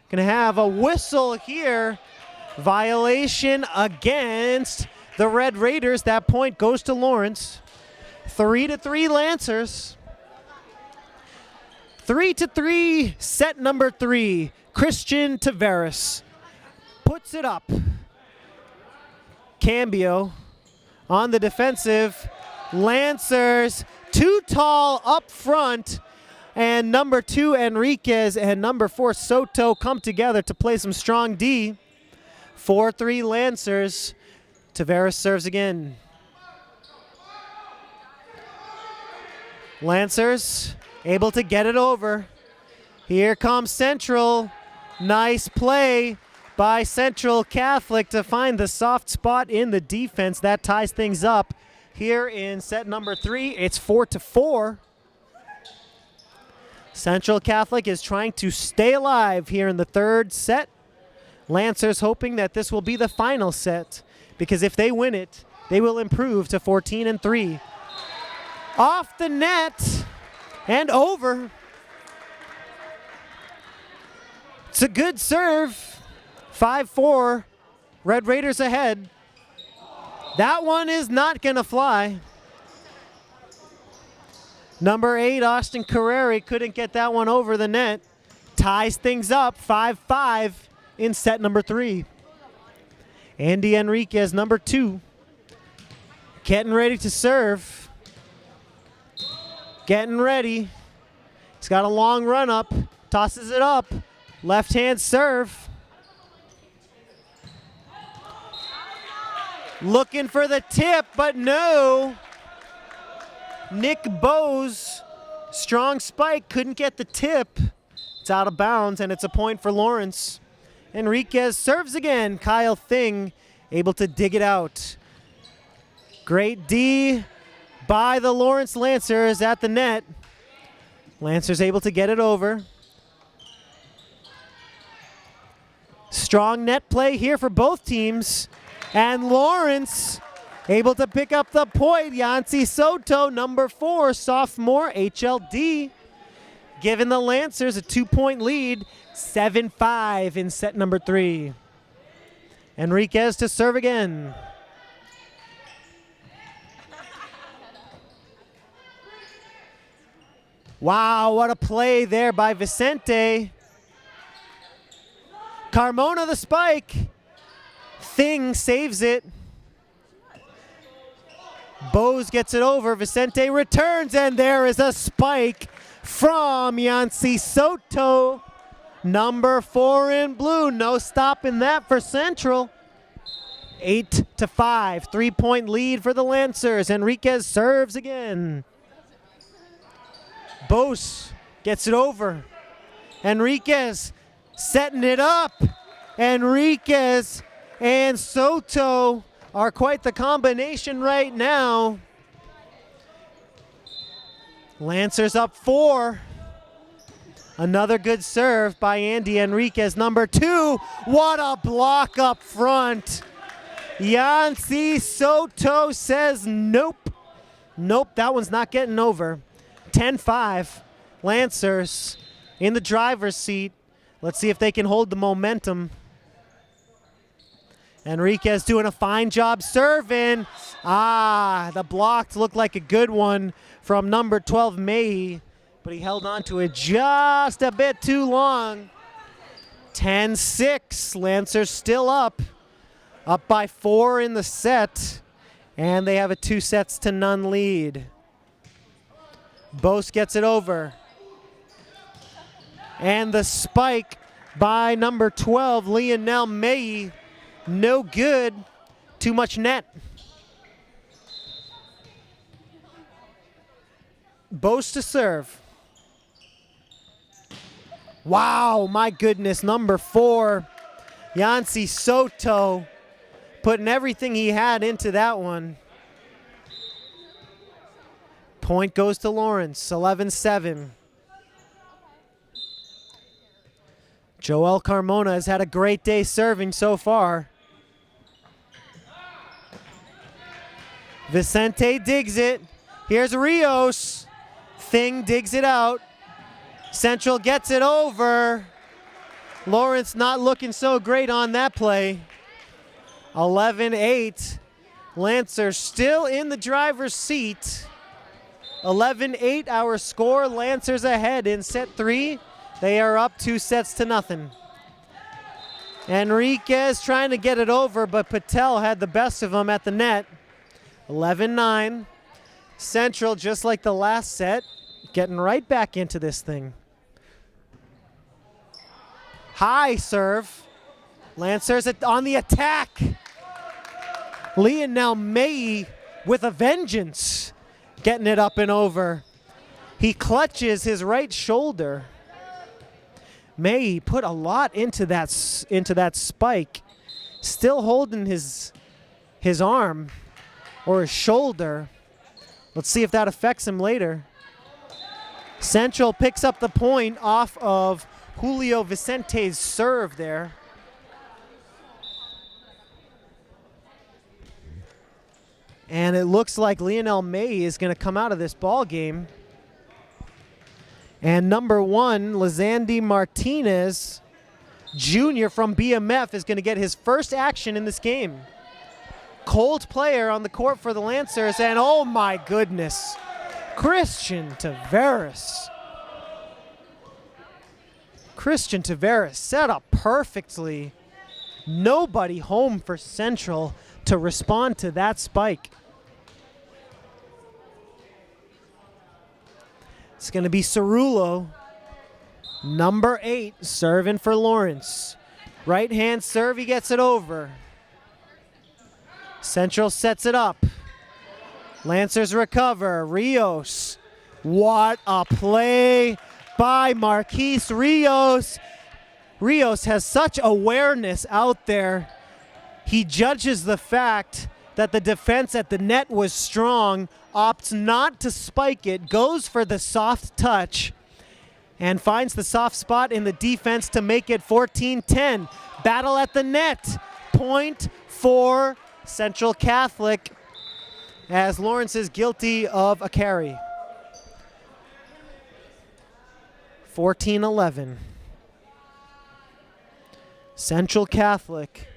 Gonna have a whistle here. Violation against the Red Raiders. That point goes to Lawrence. 3-3 Lancers. 3-3, set number 3. Christian Tavares puts it up. Cambio on the defensive. Lancers too tall up front, and number 2 Enriquez and number 4 Soto come together to play some strong D. 4-3 Lancers. Tavares serves again. Lancers able to get it over. Here comes Central. Nice play by Central Catholic to find the soft spot in the defense. That ties things up. Here in set number 3, it's 4-4. Central Catholic is trying to stay alive here in the third set. Lancers hoping that this will be the final set, because if they win it, they will improve to 14-3. Off the net and over. It's a good serve. 5-4, Red Raiders ahead. That one is not gonna fly. Number 8, Austin Carreri couldn't get that one over the net. Ties things up, 5-5 in set number 3. Andy Enriquez, number 2, getting ready to serve. Getting ready. He's got a long run up, tosses it up. Left hand serve. Looking for the tip, but no. Nick Bose, strong spike, couldn't get the tip. It's out of bounds, and it's a point for Lawrence. Enriquez serves again. Kyle Thing able to dig it out. Great D by the Lawrence Lancers at the net. Lancers able to get it over. Strong net play here for both teams. And Lawrence able to pick up the point. Yancy Soto, number 4, sophomore HLD, giving the Lancers a 2-point lead, 7-5 in set number 3. Enriquez to serve again. Wow, what a play there by Vicente. Carmona the spike. Thing saves it. Bose gets it over. Vicente returns, and there is a spike from Yancy Soto. Number 4 in blue. No stopping that for Central. 8-5. 3-point lead for the Lancers. Enriquez serves again. Bose gets it over. Enriquez setting it up. Enriquez and Soto are quite the combination right now. Lancers up 4. Another good serve by Andy Enriquez, number 2. What a block up front. Yancy Soto says nope. Nope, that one's not getting over. 10-5. Lancers in the driver's seat. Let's see if they can hold the momentum. Enriquez doing a fine job serving. The block looked like a good one from number 12, May, but he held on to it just a bit too long. 10-6. Lancers still up by 4 in the set, and they have a 2-0 lead. Bose gets it over. And the spike by number 12, Lionel May. No good. Too much net. Bose to serve. Wow, my goodness. Number 4, Yancy Soto, putting everything he had into that one. Point goes to Lawrence, 11-7. Joel Carmona has had a great day serving so far. Vicente digs it. Here's Rios. Thing digs it out. Central gets it over. Lawrence not looking so great on that play. 11-8. Lancers still in the driver's seat. 11-8 our score. Lancers ahead in set 3. They are up 2-0. Enriquez trying to get it over, but Patel had the best of him at the net. 11-9. Central, just like the last set, getting right back into this thing. High serve. Lancers on the attack. Lionel May with a vengeance. Getting it up and over. He clutches his right shoulder. May put a lot into that spike. Still holding his arm or his shoulder. Let's see if that affects him later. Central picks up the point off of Julio Vicente's serve there. And it looks like Lionel May is going to come out of this ball game. And number 1, Lizandy Martinez, Jr. from BMF, is going to get his first action in this game. Cold player on the court for the Lancers, and oh my goodness, Christian Taveras. Christian Taveras set up perfectly. Nobody home for Central to respond to that spike. It's going to be Cerullo, number 8, serving for Lawrence. Right hand serve, he gets it over. Central sets it up. Lancers recover. Rios. What a play by Marquise Rios. Rios has such awareness out there. He judges the fact that the defense at the net was strong, opts not to spike it, goes for the soft touch, and finds the soft spot in the defense to make it 14-10. Battle at the net. Point for Central Catholic, as Lawrence is guilty of a carry. 14-11. Central Catholic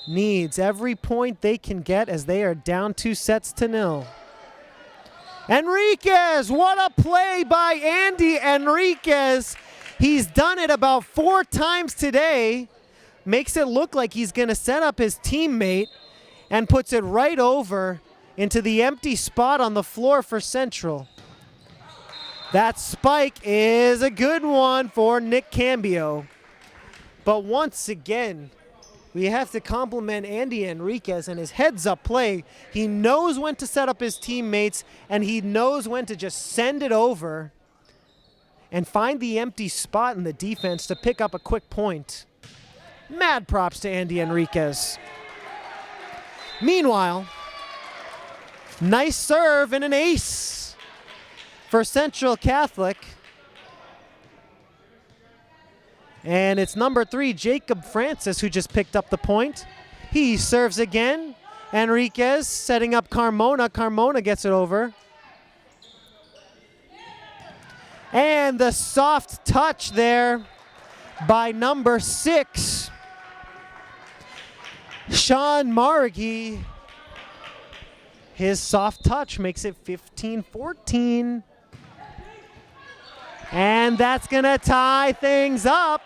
needs every point they can get as they are down 2-0. Enriquez, what a play by Andy Enriquez. He's done it about 4 times today. Makes it look like he's going to set up his teammate and puts it right over into the empty spot on the floor for Central. That spike is a good one for Nick Cambio. But once again, we have to compliment Andy Enriquez and his heads-up play. He knows when to set up his teammates, and he knows when to just send it over and find the empty spot in the defense to pick up a quick point. Mad props to Andy Enriquez. Meanwhile, nice serve and an ace for Central Catholic. And it's number 3, Jacob Francis, who just picked up the point. He serves again. Enriquez setting up Carmona. Carmona gets it over. And the soft touch there by number 6, Sean Margie. His soft touch makes it 15-14. And that's going to tie things up.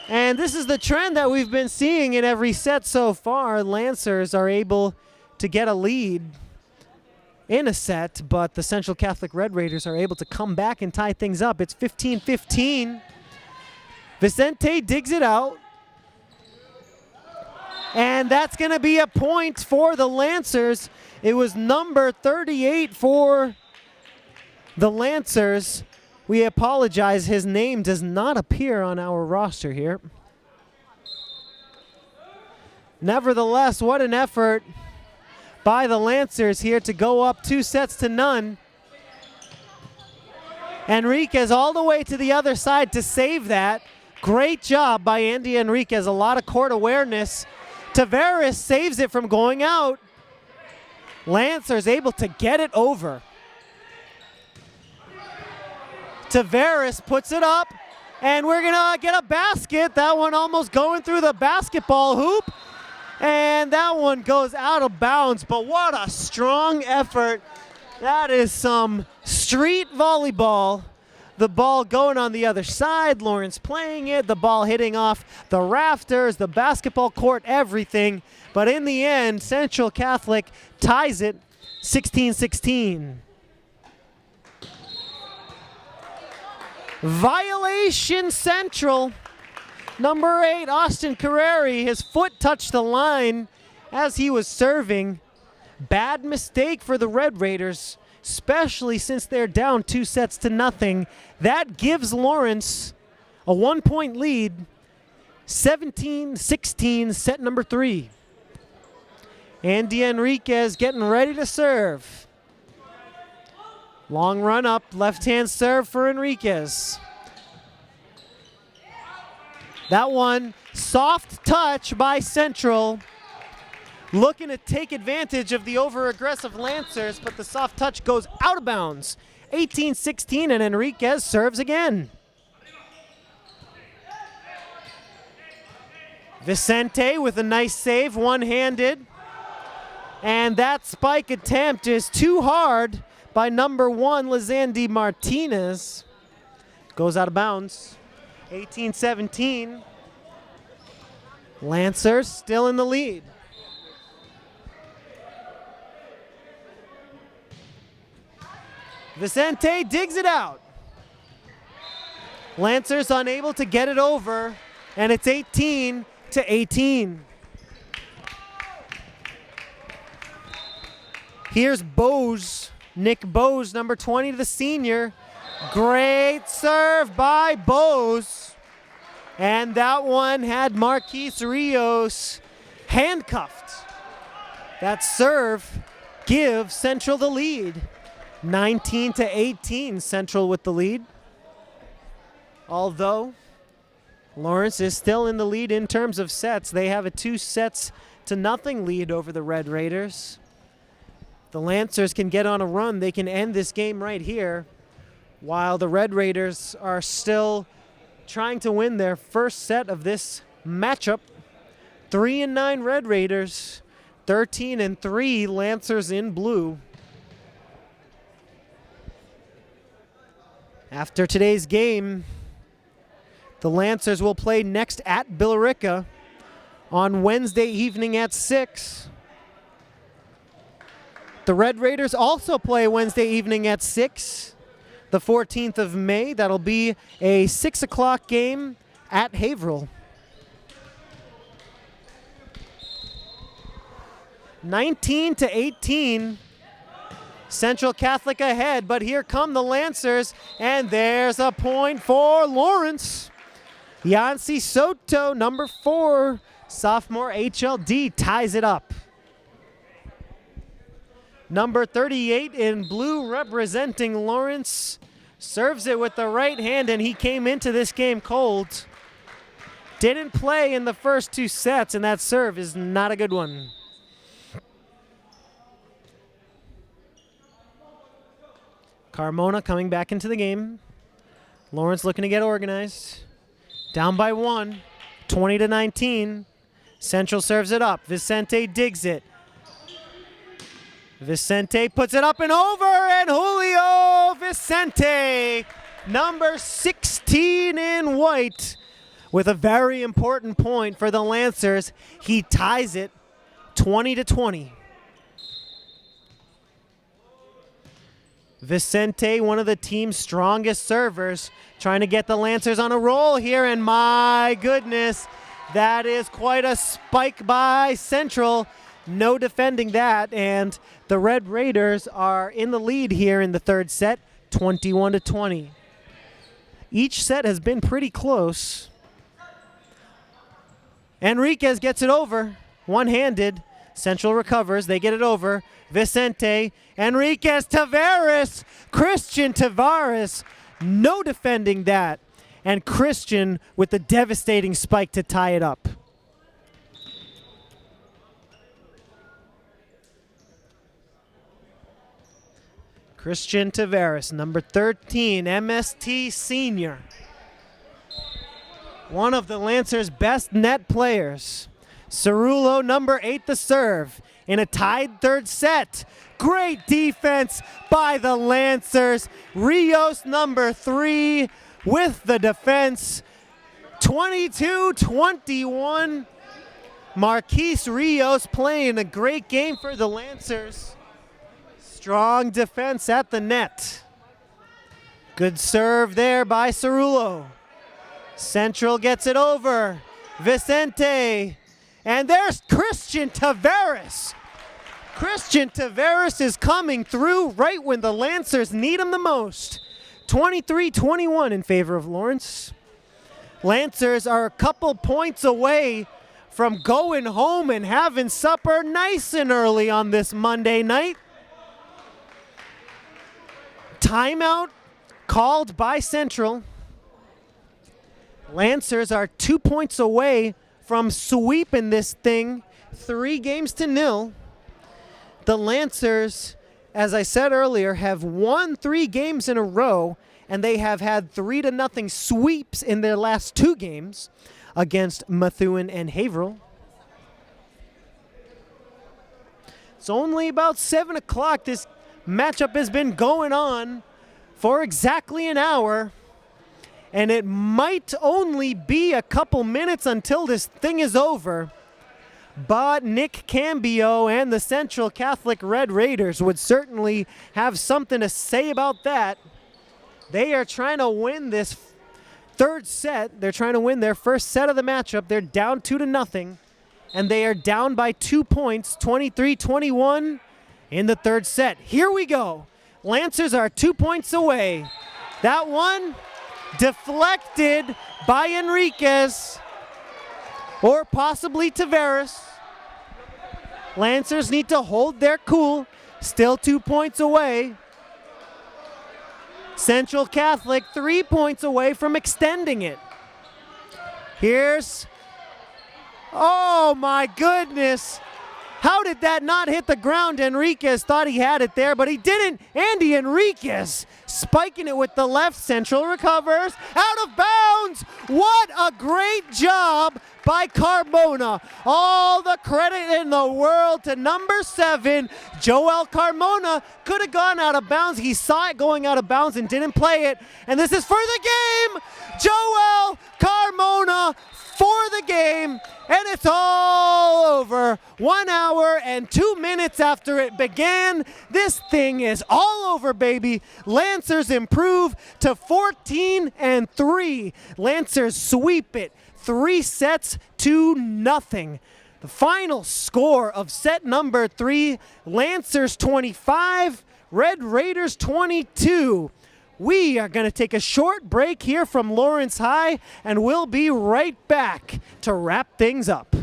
And this is the trend that we've been seeing in every set so far. Lancers are able to get a lead in a set, but the Central Catholic Red Raiders are able to come back and tie things up. It's 15-15. Vicente digs it out. And that's going to be a point for the Lancers. It was number 38 for the Lancers. We apologize, his name does not appear on our roster here. Nevertheless, what an effort by the Lancers here to go up 2-0. Enriquez all the way to the other side to save that. Great job by Andy Enriquez, a lot of court awareness. Tavares saves it from going out. Lancers able to get it over. Tavares puts it up, and we're gonna get a basket. That one almost going through the basketball hoop, and that one goes out of bounds, but what a strong effort. That is some street volleyball. The ball going on the other side, Lawrence playing it, the ball hitting off the rafters, the basketball court, everything. But in the end, Central Catholic ties it 16-16. Violation Central. Number 8, Austin Carreri, his foot touched the line as he was serving. Bad mistake for the Red Raiders, especially since they're down 2-0. That gives Lawrence a 1-point lead, 17-16, set number 3. Andy Enriquez getting ready to serve. Long run up, left-hand serve for Enriquez. That one, soft touch by Central. Looking to take advantage of the over-aggressive Lancers, but the soft touch goes out of bounds. 18-16, and Enriquez serves again. Vicente with a nice save, one-handed. And that spike attempt is too hard by number 1, Lizandy Martinez. Goes out of bounds. 18-17. Lancers still in the lead. Vicente digs it out. Lancers unable to get it over, and it's 18-18. Here's Bose. Nick Bose, number 20, the senior. Great serve by Bose. And that one had Marquise Rios handcuffed. That serve gives Central the lead. 19-18, Central with the lead. Although Lawrence is still in the lead in terms of sets. They have a 2-0 lead over the Red Raiders. The Lancers can get on a run. They can end this game right here. while the Red Raiders are still trying to win their first set of this matchup. 3-9 Red Raiders, 13-3 Lancers in blue. After today's game, the Lancers will play next at Billerica on Wednesday evening at 6. The Red Raiders also play Wednesday evening at 6, the 14th of May. That'll be a 6 o'clock game at Haverhill. 19-18, Central Catholic ahead, but here come the Lancers, and there's a point for Lawrence. Yancy Soto, number 4, sophomore HLD, ties it up. Number 38 in blue representing Lawrence serves it with the right hand, and he came into this game cold. Didn't play in the first 2 sets, and that serve is not a good one. Carmona coming back into the game. Lawrence looking to get organized. Down by 1, 20-19. Central serves it up. Vicente digs it. Vicente puts it up and over, and Julio Vicente, number 16 in white, with a very important point for the Lancers. He ties it 20-20. Vicente, one of the team's strongest servers, trying to get the Lancers on a roll here, and my goodness, that is quite a spike by Central. No defending that, and the Red Raiders are in the lead here in the third set, 21-20. Each set has been pretty close. Enriquez gets it over, one-handed. Central recovers, they get it over. Vicente, Enriquez, Tavares, Christian Tavares, no defending that. And Christian with the devastating spike to tie it up. Christian Tavares, number 13, MST senior. One of the Lancers' best net players. Cerullo, number 8, the serve in a tied third set. Great defense by the Lancers. Rios, number 3, with the defense. 22-21. Marquise Rios playing a great game for the Lancers. Strong defense at the net. Good serve there by Cerullo. Central gets it over. Vicente. And there's Christian Tavares. Christian Tavares is coming through right when the Lancers need him the most. 23-21 in favor of Lawrence. Lancers are a couple points away from going home and having supper nice and early on this Monday night. Timeout called by Central. Lancers are 2 points away from sweeping this thing 3-0. The Lancers, as I said earlier, have won 3 games in a row, and they have had 3-0 sweeps in their last 2 games against Methuen and Haverhill. It's only about 7 o'clock. This matchup has been going on for exactly an hour, and it might only be a couple minutes until this thing is over. But Nick Cambio and the Central Catholic Red Raiders would certainly have something to say about that. They are trying to win this third set. They're trying to win their first set of the matchup. They're down 2-0, and they are down by 2 points, 23-21 in the third set. Here we go. Lancers are 2 points away. That one deflected by Enriquez or possibly Tavares. Lancers need to hold their cool. Still 2 points away. Central Catholic 3 points away from extending it. Here's, oh my goodness. How did that not hit the ground? Enriquez thought he had it there, but he didn't. Andy Enriquez spiking it with the left. Central recovers. Out of bounds. What a great job by Carmona. All the credit in the world to number 7, Joel Carmona. Could have gone out of bounds. He saw it going out of bounds and didn't play it. And this is for the game. Joel Carmona for the game. And it's all over. 1 hour and 2 minutes after it began. This thing is all over, baby. Lancers improve to 14-3. Lancers sweep it 3-0. The final score of set number 3, Lancers 25, Red Raiders 22. We are going to take a short break here from Lawrence High, and we'll be right back to wrap things up.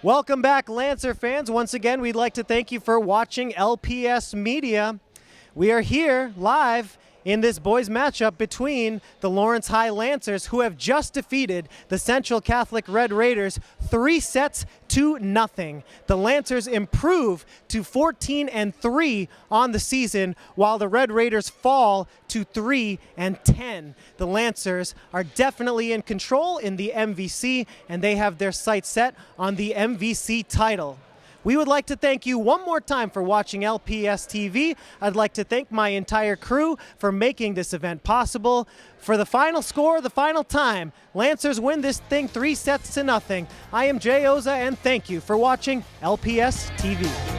Welcome back, Lancer fans. Once again, we'd like to thank you for watching LPS Media. We are here live in this boys matchup between the Lawrence High Lancers, who have just defeated the Central Catholic Red Raiders 3-0. The Lancers improve to 14-3 on the season, while the Red Raiders fall to 3-10. The Lancers are definitely in control in the MVC, and they have their sights set on the MVC title. We would like to thank you one more time for watching LPS-TV. I'd like to thank my entire crew for making this event possible. For the final score, the final time, Lancers win this thing 3-0. I am Jay Oza, and thank you for watching LPS-TV.